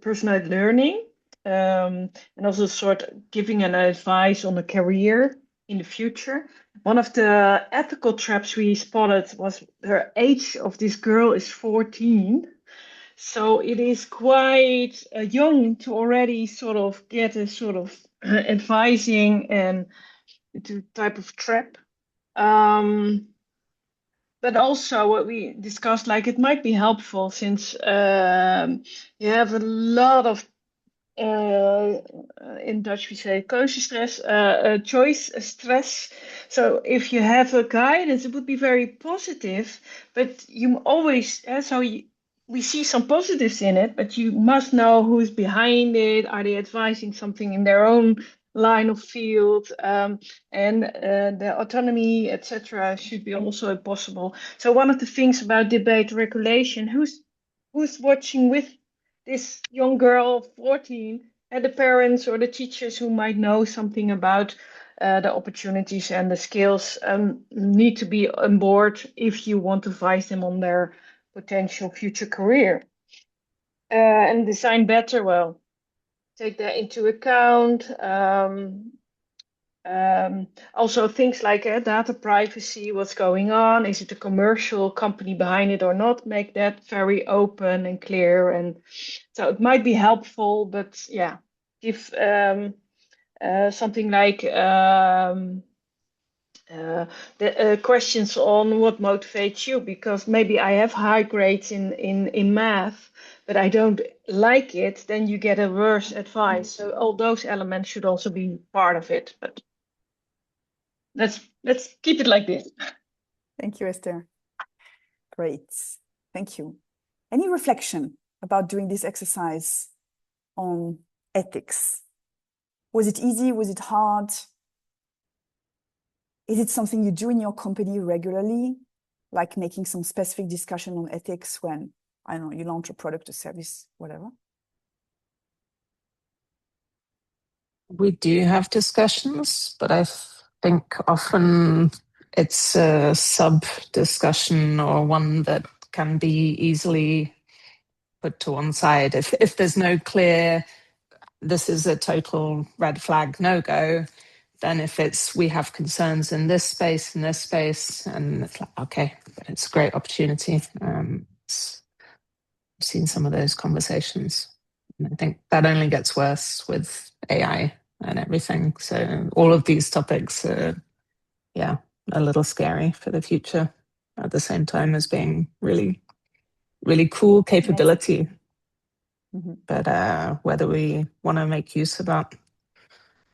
personalized learning and also sort of giving an advice on a career in the future. One of the ethical traps we spotted was her age of this girl is 14. So it is quite young to already sort of get a sort of advising and to type of trap. But also what we discussed, like it might be helpful since you have a lot of in Dutch we say keuzestress, choice stress. So if you have a guidance, it would be very positive, but you always, we see some positives in it, but you must know who's behind it. Are they advising something in their own line of field? And the autonomy, etc., should be also possible. So one of the things about debate regulation, who's watching with this young girl, 14, and the parents or the teachers who might know something about the opportunities and the skills need to be on board if you want to advise them on their potential future career. And design better, well, take that into account. Also things like data privacy, what's going on, is it a commercial company behind it or not, make that very open and clear. And so it might be helpful, but yeah, give something like the questions on what motivates you, because maybe I have high grades in math, but I don't like it, then you get a worse advice. So all those elements should also be part of it, but let's keep it like this. Thank you, Esther. Great. Thank you. Any reflection about doing this exercise on ethics? Was it easy? Was it hard? Is it something you do in your company regularly? Like making some specific discussion on ethics when, I don't know, you launch a product or service, whatever? We do have discussions, but I think often it's a sub discussion or one that can be easily put to one side. If there's no clear, this is a total red flag, no go, then if it's, we have concerns in this space, and it's like, okay, but it's a great opportunity. I've seen some of those conversations. And I think that only gets worse with AI and everything. So all of these topics are, yeah, a little scary for the future at the same time as being really, really cool capability. Mm-hmm. But whether we want to make use of that,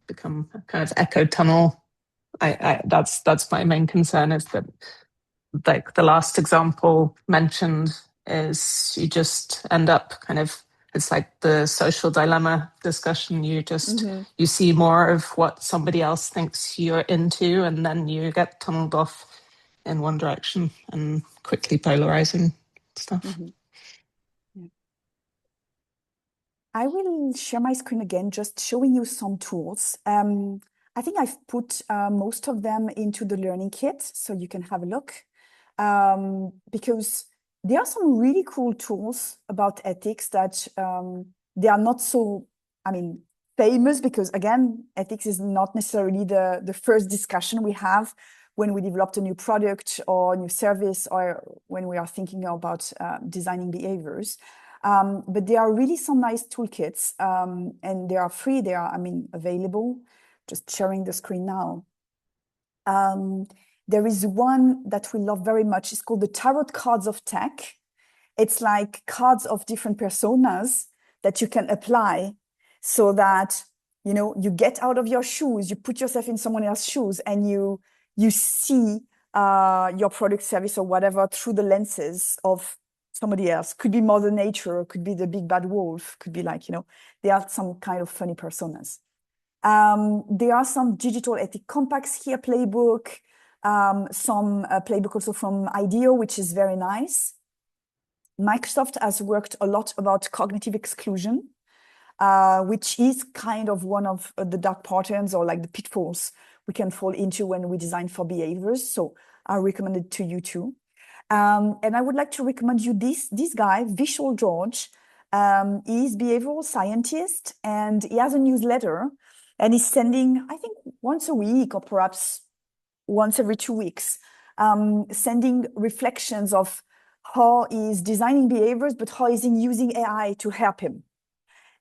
become a kind of echo tunnel, that's my main concern, is that, like the last example mentioned, is you just end up kind of, it's like the social dilemma discussion. You just, you see more of what somebody else thinks you're into, and then you get tunneled off in one direction and quickly polarizing stuff. Mm-hmm. Yeah. I will share my screen again, just showing you some tools. I think I've put most of them into the learning kit, so you can have a look. Because there are some really cool tools about ethics that they are not so, famous, because again, ethics is not necessarily the first discussion we have when we developed a new product or a new service, or when we are thinking about designing behaviors. But there are really some nice toolkits, and they are free. They are, available. Just sharing the screen now. There is one that we love very much. It's called the Tarot Cards of Tech. It's like cards of different personas that you can apply so that, you get out of your shoes, you put yourself in someone else's shoes, and you see your product, service, or whatever through the lenses of somebody else. Could be Mother Nature, or could be the big bad wolf, could be like, there are some kind of funny personas. There are some digital ethic compacts here, playbook, some playbook also from IDEO, which is very nice. Microsoft has worked a lot about cognitive exclusion, which is kind of one of the dark patterns, or like the pitfalls we can fall into when we design for behaviors. So I recommend it to you too. And I would like to recommend you this guy, Vishal George. He's behavioral scientist, and he has a newsletter, and he's sending, I think, once a week or perhaps once every 2 weeks, sending reflections of how he's designing behaviors, but how he's using AI to help him.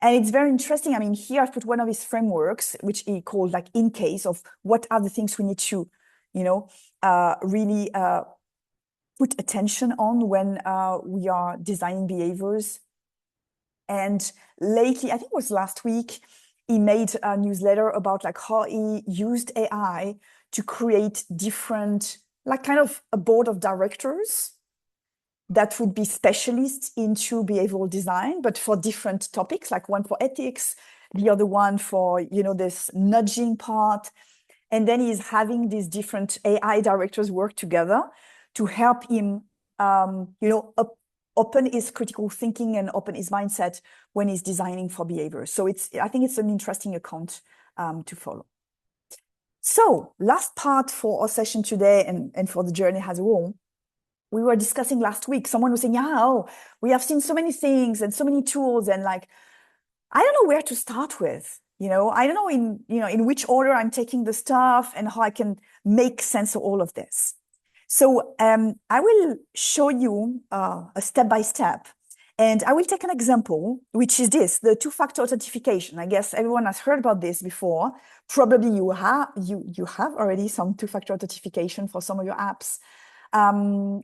And it's very interesting. I mean, here I've put one of his frameworks, which he called like in case of what are the things we need to, really put attention on when we are designing behaviors. And lately, I think it was last week, he made a newsletter about like how he used AI to create different, like kind of a board of directors that would be specialists into behavioral design, but for different topics, like one for ethics, the other one for, this nudging part. And then he's having these different AI directors work together to help him, open his critical thinking and open his mindset when he's designing for behavior. So I think it's an interesting account to follow. So last part for our session today and for the journey as a whole, we were discussing last week, someone was saying, we have seen so many things and so many tools, and like, I don't know where to start with. I don't know in which order I'm taking the stuff and how I can make sense of all of this. So I will show you a step-by-step, and I will take an example, which is the two-factor authentication. I guess everyone has heard about this before. Probably you have already some two-factor authentication for some of your apps.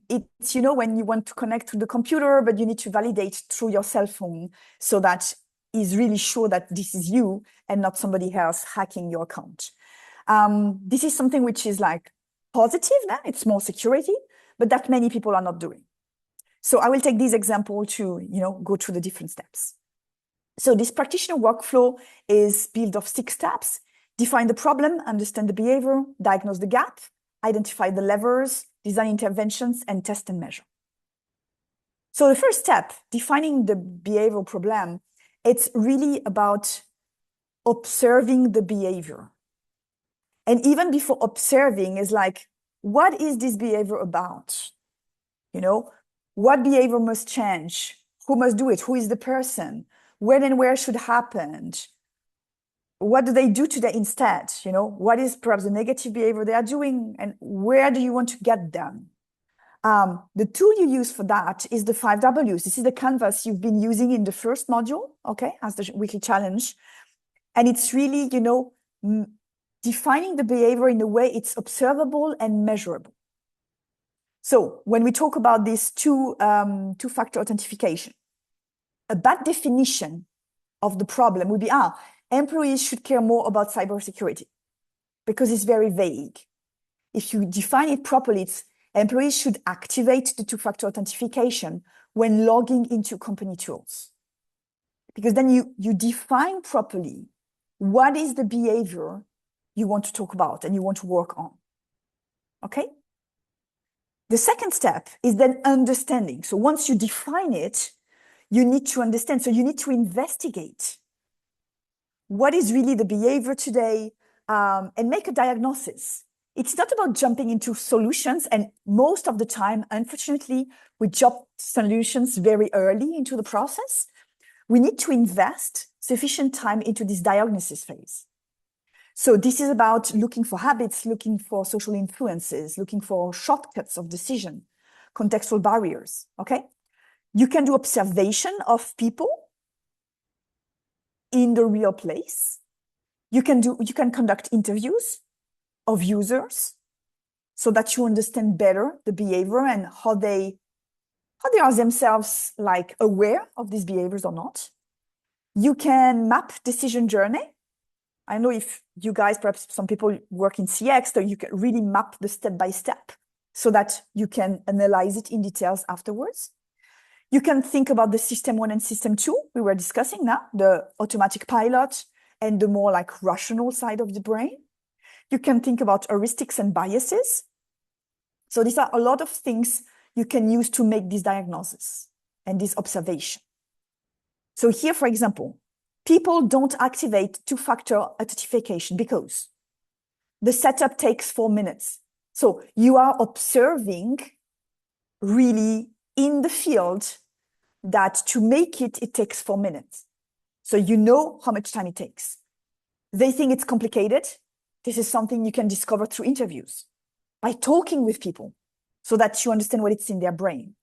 It's, when you want to connect to the computer, but you need to validate through your cell phone so that is really sure that this is you and not somebody else hacking your account. This is something which is like positive now, it's more security, but that many people are not doing. So I will take this example to, go through the different steps. So this practitioner workflow is built of 6 steps: define the problem, understand the behavior, diagnose the gap, identify the levers, design interventions, and test and measure. So the first step, defining the behavioral problem, it's really about observing the behavior. And even before observing is like, what is this behavior about? What behavior must change? Who must do it? Who is the person? When and where should happen? What do they do today instead? What is perhaps the negative behavior they are doing, and where do you want to get them? The tool you use for that is the 5 Ws. This is the canvas you've been using in the first module, okay, as the weekly challenge. And it's really, defining the behavior in a way it's observable and measurable. So when we talk about this two-factor authentication, a bad definition of the problem would be, employees should care more about cybersecurity, because it's very vague. If you define it properly, it's employees should activate the two-factor authentication when logging into company tools. Because then you define properly what is the behavior you want to talk about and you want to work on. Okay? The second step is then understanding. So once you define it, you need to understand. So you need to investigate what is really the behavior today, and make a diagnosis. It's not about jumping into solutions. And most of the time, unfortunately, we jump solutions very early into the process. We need to invest sufficient time into this diagnosis phase. So this is about looking for habits, looking for social influences, looking for shortcuts of decision, contextual barriers, okay? You can do observation of people in the real place. You can conduct interviews of users so that you understand better the behavior and how they are themselves like aware of these behaviors or not. You can map decision journey. I know if you guys, perhaps some people work in CX, so you can really map the step-by-step so that you can analyze it in details afterwards. You can think about the system 1 and system 2 we were discussing now, the automatic pilot and the more like rational side of the brain. You can think about heuristics and biases. So these are a lot of things you can use to make this diagnosis and this observation. So here, for example, people don't activate two-factor authentication because the setup takes 4 minutes. So you are observing really in the field that to make it, it takes 4 minutes. So you know how much time it takes. They think it's complicated. This is something you can discover through interviews, by talking with people, so that you understand what it's in their brain.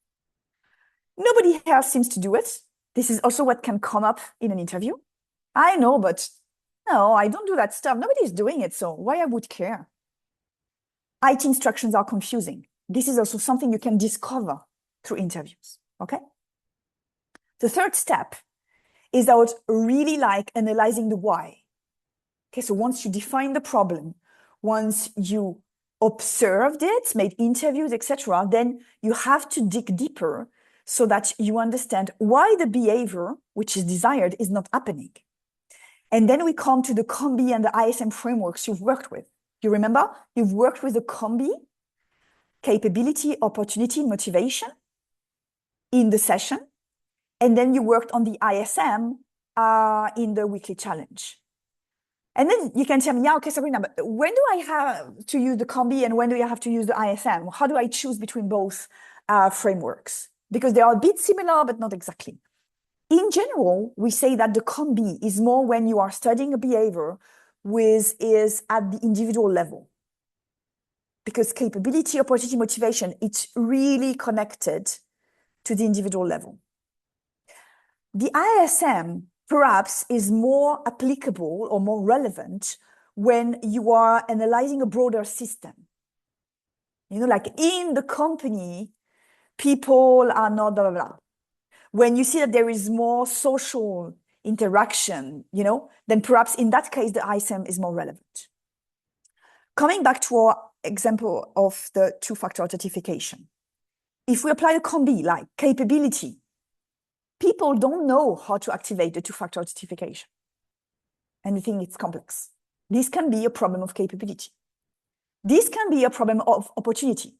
Nobody else seems to do it. This is also what can come up in an interview. I know, but no, I don't do that stuff. Nobody's doing it, so why I would care? IT instructions are confusing. This is also something you can discover through interviews, okay? The third step is about really like analyzing the why. Okay, so once you define the problem, once you observed it, made interviews, etc., then you have to dig deeper so that you understand why the behavior which is desired is not happening. And then we come to the COMBI and the ISM frameworks you've worked with. You remember? You've worked with the COMBI, capability, opportunity, motivation, in the session. And then you worked on the ISM in the weekly challenge. And then you can tell me, yeah, okay, Sabrina, but when do I have to use the COMBI and when do I have to use the ISM? How do I choose between both frameworks? Because they are a bit similar, but not exactly. In general, we say that the COMBI is more when you are studying a behavior is at the individual level. Because capability, opportunity, motivation, it's really connected to the individual level. The ISM perhaps is more applicable or more relevant when you are analyzing a broader system. You know, like in the company, people are not blah, blah, blah. When you see that there is more social interaction, you know, then perhaps in that case, the ISM is more relevant. Coming back to our example of the two-factor authentication. If we apply a COMBI like capability, people don't know how to activate the two-factor authentication. And they think it's complex. This can be a problem of capability. This can be a problem of opportunity.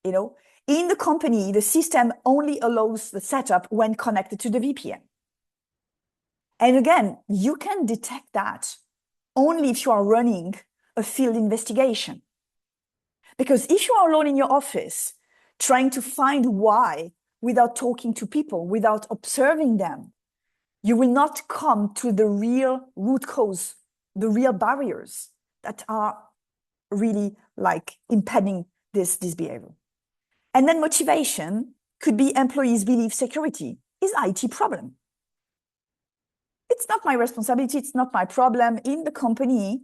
You know, in the company, the system only allows the setup when connected to the VPN. And again, you can detect that only if you are running a field investigation. Because if you are alone in your office, trying to find why without talking to people, without observing them, you will not come to the real root cause, the real barriers that are really like impeding this behavior. And then motivation could be employees believe security is IT problem. It's not my responsibility, it's not my problem. In the company,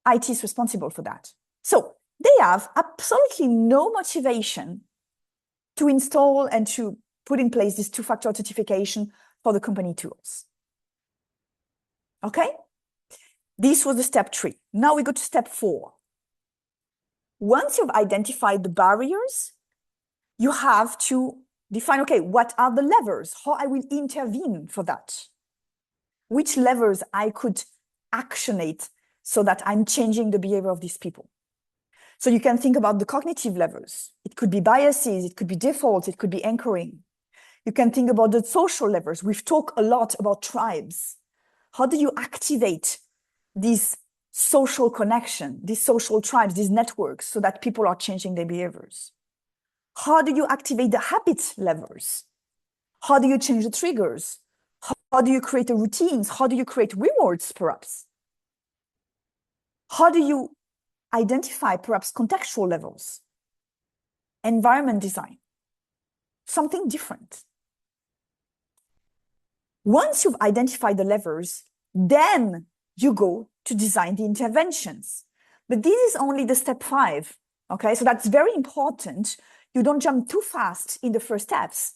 IT is responsible for that. So they have absolutely no motivation to install and to put in place this two-factor authentication for the company tools. Okay? This was the step 3. Now we go to step 4. Once you've identified the barriers, you have to define, okay, what are the levers? How I will intervene for that? Which levers I could actionate so that I'm changing the behavior of these people? So you can think about the cognitive levers. It could be biases, it could be defaults, it could be anchoring. You can think about the social levers. We've talked a lot about tribes. How do you activate these social connection, these social tribes, these networks, so that people are changing their behaviors? How do you activate the habit levers? How do you change the triggers? How do you create the routines? How do you create rewards, perhaps? How do you identify perhaps contextual levels? Environment design, something different. Once you've identified the levers, then you go to design the interventions. But this is only the step 5, okay? So that's very important. You don't jump too fast in the first steps,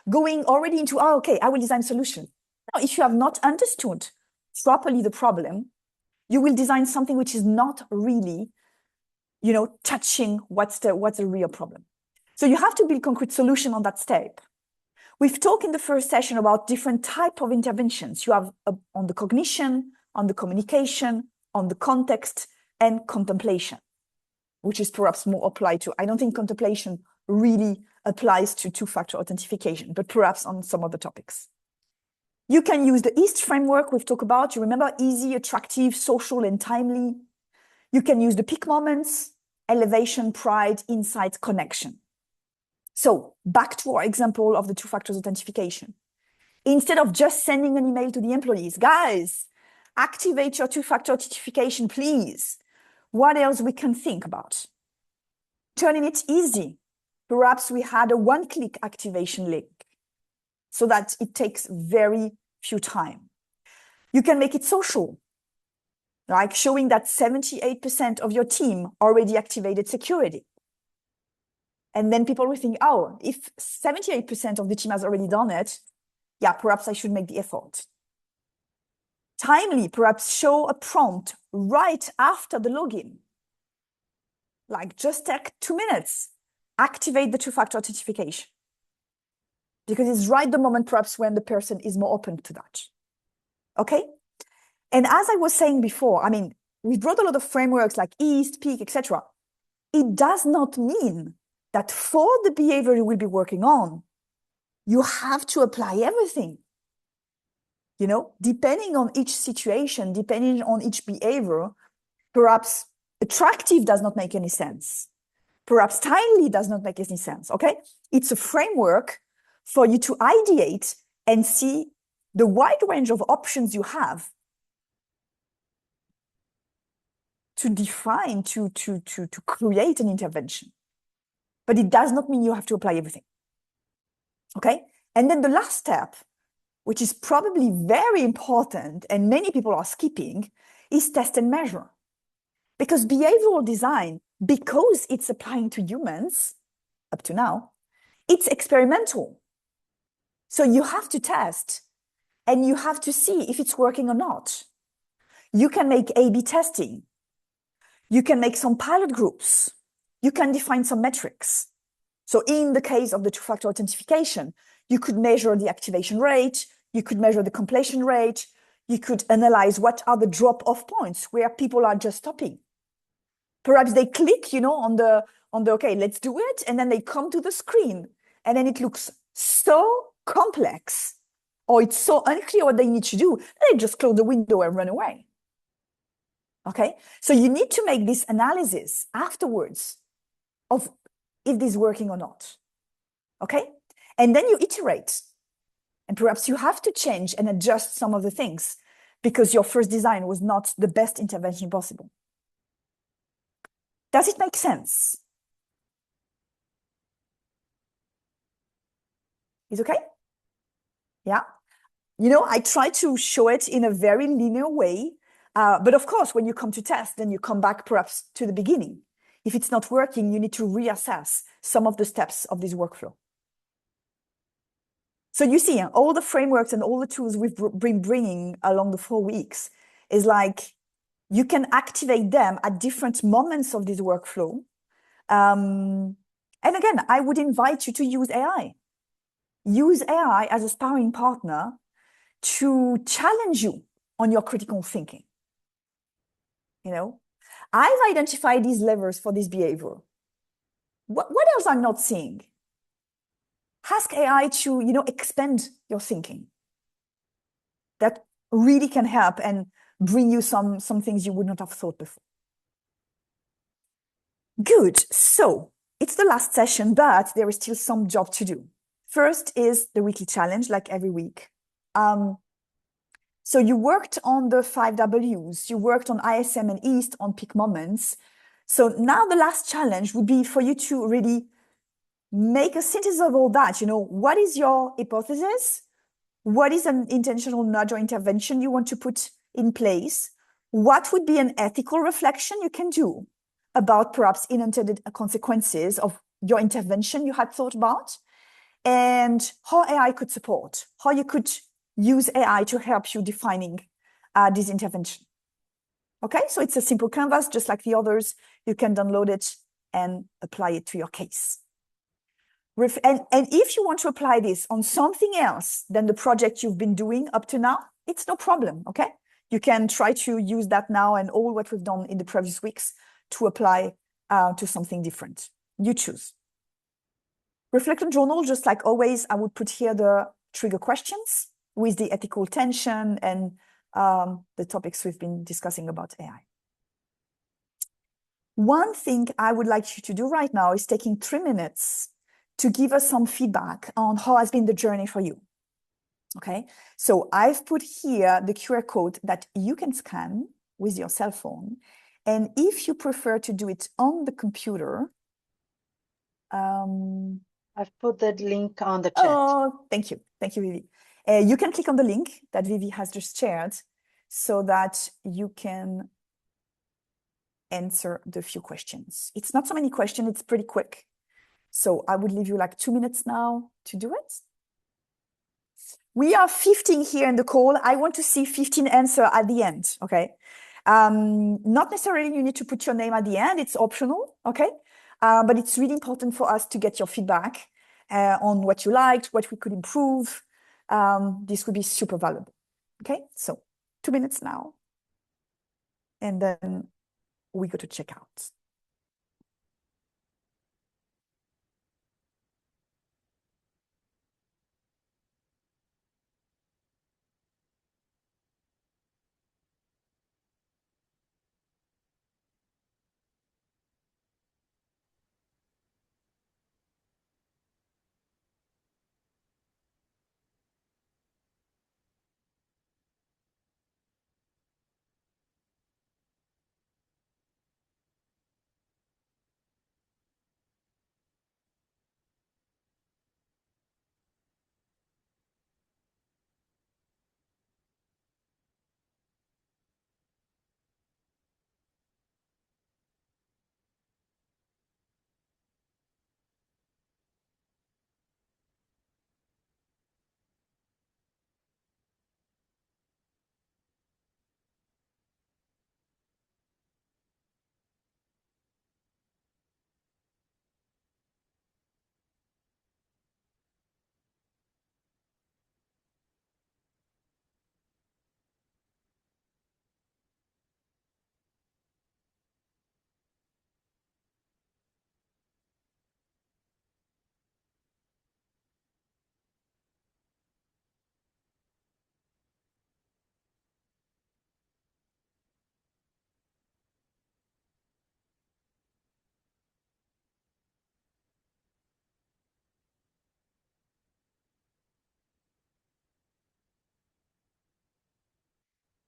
going already into, oh, okay, I will design solution. Now, if you have not understood properly the problem, you will design something which is not really, you know, touching what's the real problem. So you have to build concrete solution on that step. We've talked in the first session about different type of interventions. You have on the cognition, on the communication, on the context, and contemplation, which is perhaps more applied to, I don't think contemplation really applies to two-factor authentication, but perhaps on some other topics. You can use the EAST framework we've talked about. You remember easy, attractive, social, and timely. You can use the peak moments, elevation, pride, insight, connection. So back to our example of the two-factor authentication. Instead of just sending an email to the employees, guys, activate your two-factor authentication, please. What else we can think about? Turning it easy. Perhaps we had a one-click activation link so that it takes very few time. You can make it social, like showing that 78% of your team already activated security. And then people will think, oh, if 78% of the team has already done it, yeah, perhaps I should make the effort. Timely, perhaps show a prompt right after the login. Like just take 2 minutes, activate the two-factor authentication. Because it's right the moment perhaps when the person is more open to that. Okay? And as I was saying before, I mean, we brought a lot of frameworks like East, Peak, etc. It does not mean that for the behavior you will be working on, you have to apply everything. You know, depending on each situation, depending on each behavior, perhaps attractive does not make any sense. Perhaps timely does not make any sense, okay? It's a framework for you to ideate and see the wide range of options you have to define, to create an intervention. But it does not mean you have to apply everything, okay? And then the last step, which is probably very important and many people are skipping, is test and measure. Because behavioral design, because it's applying to humans, up to now, it's experimental. So you have to test and you have to see if it's working or not. You can make A/B testing. You can make some pilot groups. You can define some metrics. So in the case of the two-factor authentication, you could measure the activation rate, you could measure the completion rate, you could analyze what are the drop-off points where people are just stopping. Perhaps they click, you know, on the okay, let's do it, and then they come to the screen, and then it looks so complex, or it's so unclear what they need to do, they just close the window and run away. Okay, so you need to make this analysis afterwards of if this is working or not. Okay, and then you iterate, and perhaps you have to change and adjust some of the things because your first design was not the best intervention possible. Does it make sense? Is okay? Yeah. You know, I try to show it in a very linear way. But of course, when you come to test, then you come back perhaps to the beginning. If it's not working, you need to reassess some of the steps of this workflow. So you see, all the frameworks and all the tools we've been bringing along the 4 weeks is like, you can activate them at different moments of this workflow. And again, I would invite you to use AI. Use AI as a sparring partner to challenge you on your critical thinking. You know, I've identified these levers for this behavior. What else I'm not seeing? Ask AI to, you know, expand your thinking. That really can help and bring you some things you would not have thought before. Good. So it's the last session, but there is still some job to do. First is the weekly challenge, like every week. So you worked on the 5 Ws, you worked on ISM and East on peak moments. So now the last challenge would be for you to really make a synthesis of all that. You know, what is your hypothesis? What is an intentional nudge or intervention you want to put in place? What would be an ethical reflection you can do about perhaps unintended consequences of your intervention you had thought about? And how AI could support, how you could use AI to help you defining this intervention. Okay, so it's a simple canvas, just like the others. You can download it and apply it to your case. And if you want to apply this on something else than the project you've been doing up to now, it's no problem, okay? You can try to use that now and all what we've done in the previous weeks to apply to something different. You choose. Reflection journal, just like always, I would put here the trigger questions with the ethical tension and the topics we've been discussing about AI. One thing I would like you to do right now is taking 3 minutes to give us some feedback on how has been the journey for you. Okay, so I've put here the QR code that you can scan with your cell phone. And if you prefer to do it on the computer, I've put that link on the chat. Oh, thank you. Thank you, Vivi. You can click on the link that Vivi has just shared so that you can answer the few questions. It's not so many questions, it's pretty quick. So I would leave you like 2 minutes now to do it. We are 15 here in the call. I want to see 15 answer at the end, okay? Not necessarily you need to put your name at the end, it's optional, okay? But it's really important for us to get your feedback on what you liked, what we could improve. This would be super valuable, okay? So 2 minutes now, and then we go to checkout.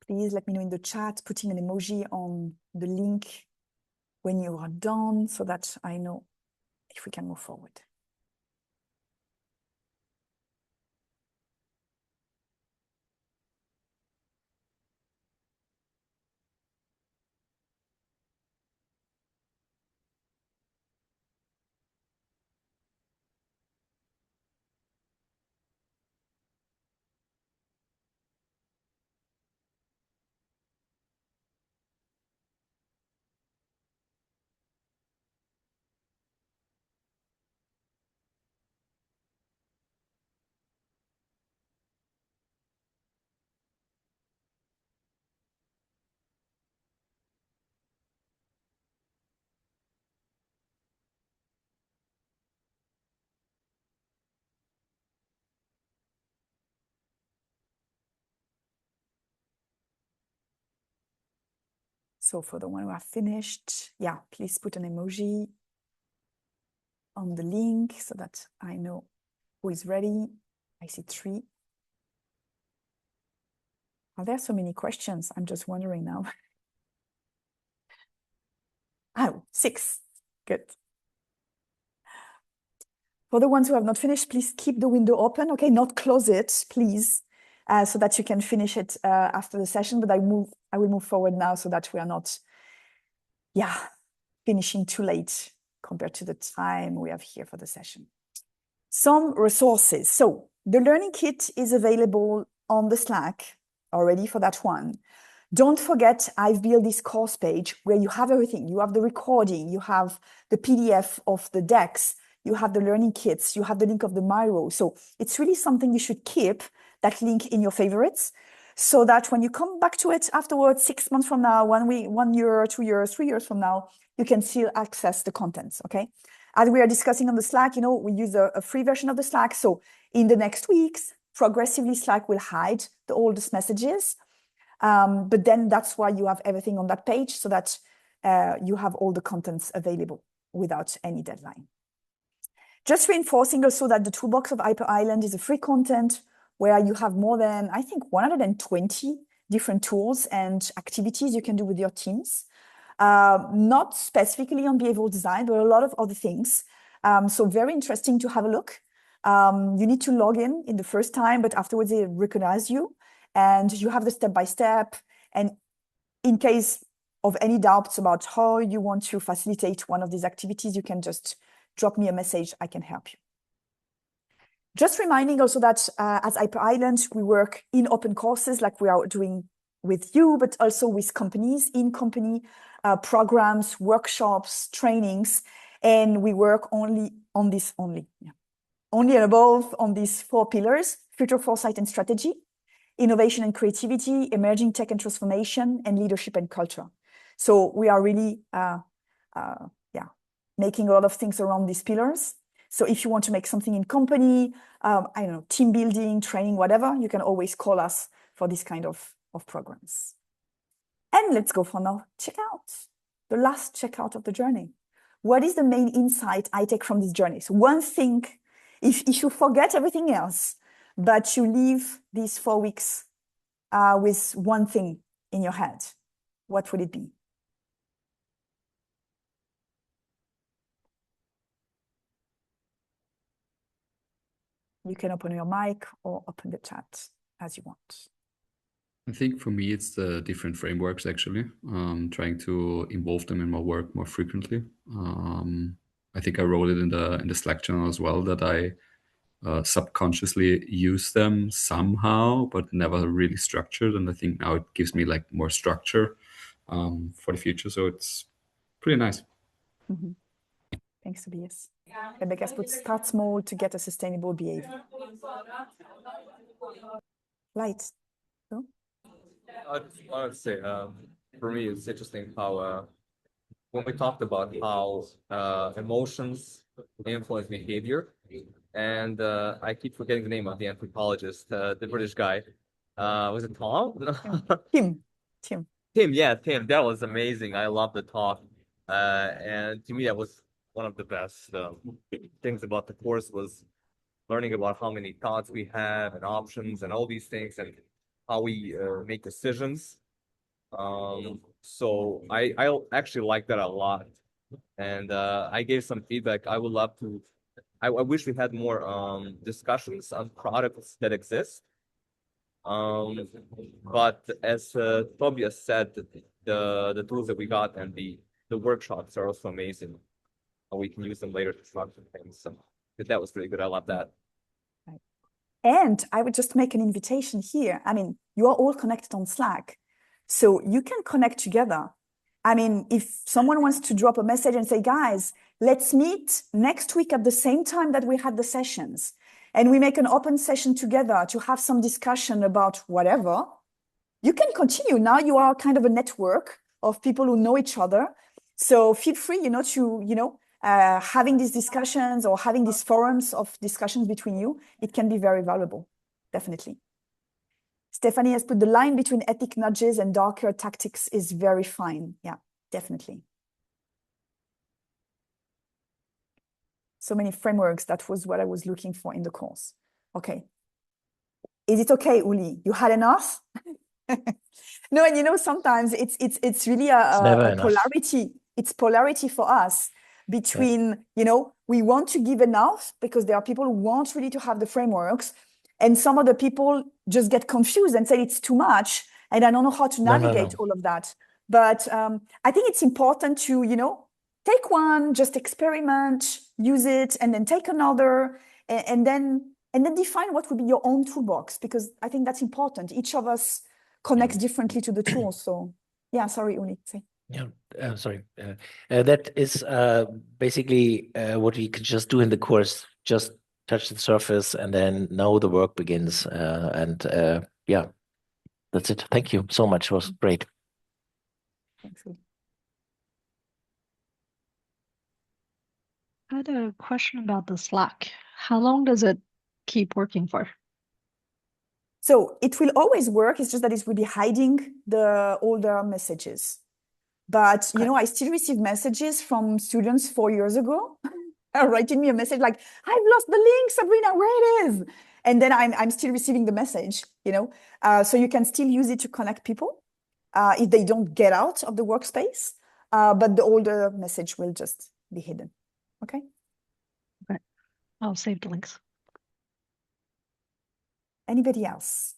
Please let me know in the chat, putting an emoji on the link when you are done so that I know if we can move forward. So for the one who are finished, yeah, please put an emoji on the link so that I know who is ready. I see 3. Are there so many questions? I'm just wondering now. Oh, 6. Good. For the ones who have not finished, please keep the window open, okay? Not close it, please, so that you can finish it after the session. But I will move forward now so that we are not, finishing too late compared to the time we have here for the session. Some resources. So the Learning Kit is available on the Slack already for that one. Don't forget, I've built this course page where you have everything. You have the recording, you have the PDF of the decks, you have the learning kits, you have the link of the Miro. So it's really something you should keep, that link in your favorites, so that when you come back to it afterwards, 6 months from now, 1 year, 2 years, 3 years from now, you can still access the contents, okay? As we are discussing on the Slack, we use a free version of the Slack. So in the next weeks, progressively Slack will hide the oldest messages. But then that's why you have everything on that page, so that you have all the contents available without any deadline. Just reinforcing also that the toolbox of Hyper Island is a free content where you have more than, I think, 120 different tools and activities you can do with your teams. Not specifically on behavioral design, but a lot of other things. So very interesting to have a look. You need to log in the first time, but afterwards they recognize you and you have the step-by-step. And in case of any doubts about how you want to facilitate one of these activities, you can just drop me a message. I can help you. Just reminding also that as Hyper Island, we work in open courses like we are doing with you, but also with companies, in-company programs, workshops, trainings, and we work only and above on these 4 pillars: future foresight and strategy, innovation and creativity, emerging tech and transformation, and leadership and culture. So we are really making a lot of things around these pillars. So if you want to make something in company, I don't know, team building, training, whatever, you can always call us for this kind of programs. And let's go for now checkout, the last checkout of the journey. What is the main insight I take from this journey? So one thing, if you forget everything else, but you leave these 4 weeks with one thing in your head, what would it be? You can open your mic or open the chat as you want. I think for me, it's the different frameworks, actually, trying to involve them in my work more frequently. I think I wrote it in the Slack channel as well, that I subconsciously use them somehow, but never really structured. And I think now it gives me like more structure for the future. So it's pretty nice. Mm-hmm. Thanks, Tobias. Rebecca's put start small to get a sustainable behavior. Light. So? I just wanted to say, for me, it's interesting how when we talked about how emotions influence behavior, and I keep forgetting the name of the anthropologist, the British guy. Was it Tom? Tim. Yeah, Tim. That was amazing. I love the talk. And to me, that was one of the best things about the course was learning about how many thoughts we have and options and all these things and how we make decisions. So I actually like that a lot. And I gave some feedback. I would love to, I wish we had more discussions on products that exist. But as Tobias said, the tools that we got and the workshops are also amazing. We can use them later to structure things. So that was really good. I love that. Right. And I would just make an invitation here. I mean, you are all connected on Slack, so you can connect together. I mean, if someone wants to drop a message and say, guys, let's meet next week at the same time that we had the sessions, and we make an open session together to have some discussion about whatever, you can continue. Now you are kind of a network of people who know each other. So feel free, to, having these discussions or having these forums of discussions between you. It can be very valuable, definitely. Stephanie has put the line between ethic nudges and darker tactics is very fine. Yeah, definitely. So many frameworks. That was what I was looking for in the course. Okay. Is it okay, Uli? You had enough? No, and sometimes it's really a polarity. It's polarity for us between, we want to give enough because there are people who want really to have the frameworks, and some other people just get confused and say it's too much, and I don't know how to navigate all of that. But I think it's important to, take one, just experiment, use it, and then take another, and then define what would be your own toolbox, because I think that's important. Each of us connects differently to the tool. So yeah, sorry, Uli. Say. Yeah, sorry. That is basically what we could just do in the course, just touch the surface and then now the work begins. Yeah, that's it. Thank you so much. It was great. Thanks, Uli. I had a question about the Slack. How long does it keep working for? So it will always work. It's just that it will be hiding the older messages. But, I still receive messages from students 4 years ago writing me a message like, I've lost the link, Sabrina, where it is. And then I'm still receiving the message, you know. So you can still use it to connect people if they don't get out of the workspace. But the older message will just be hidden. Okay. Okay. I'll save the links. Anybody else?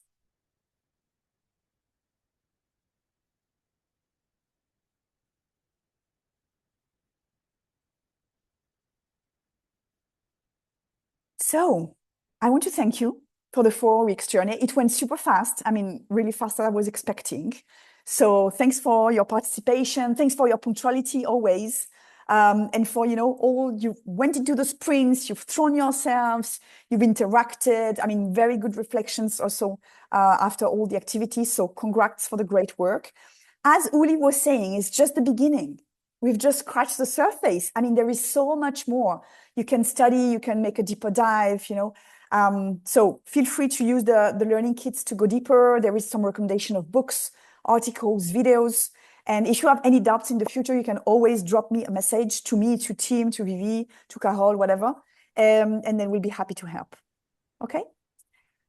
So I want to thank you for the 4 weeks journey. It went super fast. I mean, really faster than I was expecting. So thanks for your participation. Thanks for your punctuality always. And for, you know, all you went into the sprints, you've thrown yourselves, you've interacted. I mean, very good reflections also after all the activities. So congrats for the great work. As Uli was saying, it's just the beginning. We've just scratched the surface. I mean, there is so much more. You can study, you can make a deeper dive, you know. So feel free to use the learning kits to go deeper. There is some recommendation of books, articles, videos. And if you have any doubts in the future, you can always drop me a message to me, to Tim, to Vivi, to Carol, whatever. And then we'll be happy to help. Okay?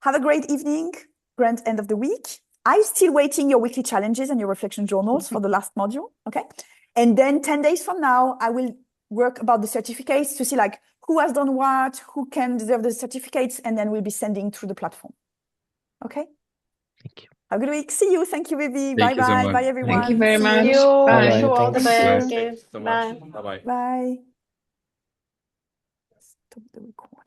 Have a great evening, grand end of the week. I'm still waiting your weekly challenges and your reflection journals for the last module. Okay? And then 10 days from now, I will work about the certificates to see like who has done what, who can deserve the certificates, and then we'll be sending through the platform. Okay? Thank you. Have a good week. See you. Thank you, Vivi. Thank you so Bye-bye. much. Bye, everyone. Thank you very See much. You. Bye. Wish you all the Thanks. best. Thank you so much. Bye-bye. Bye. Stop the recording.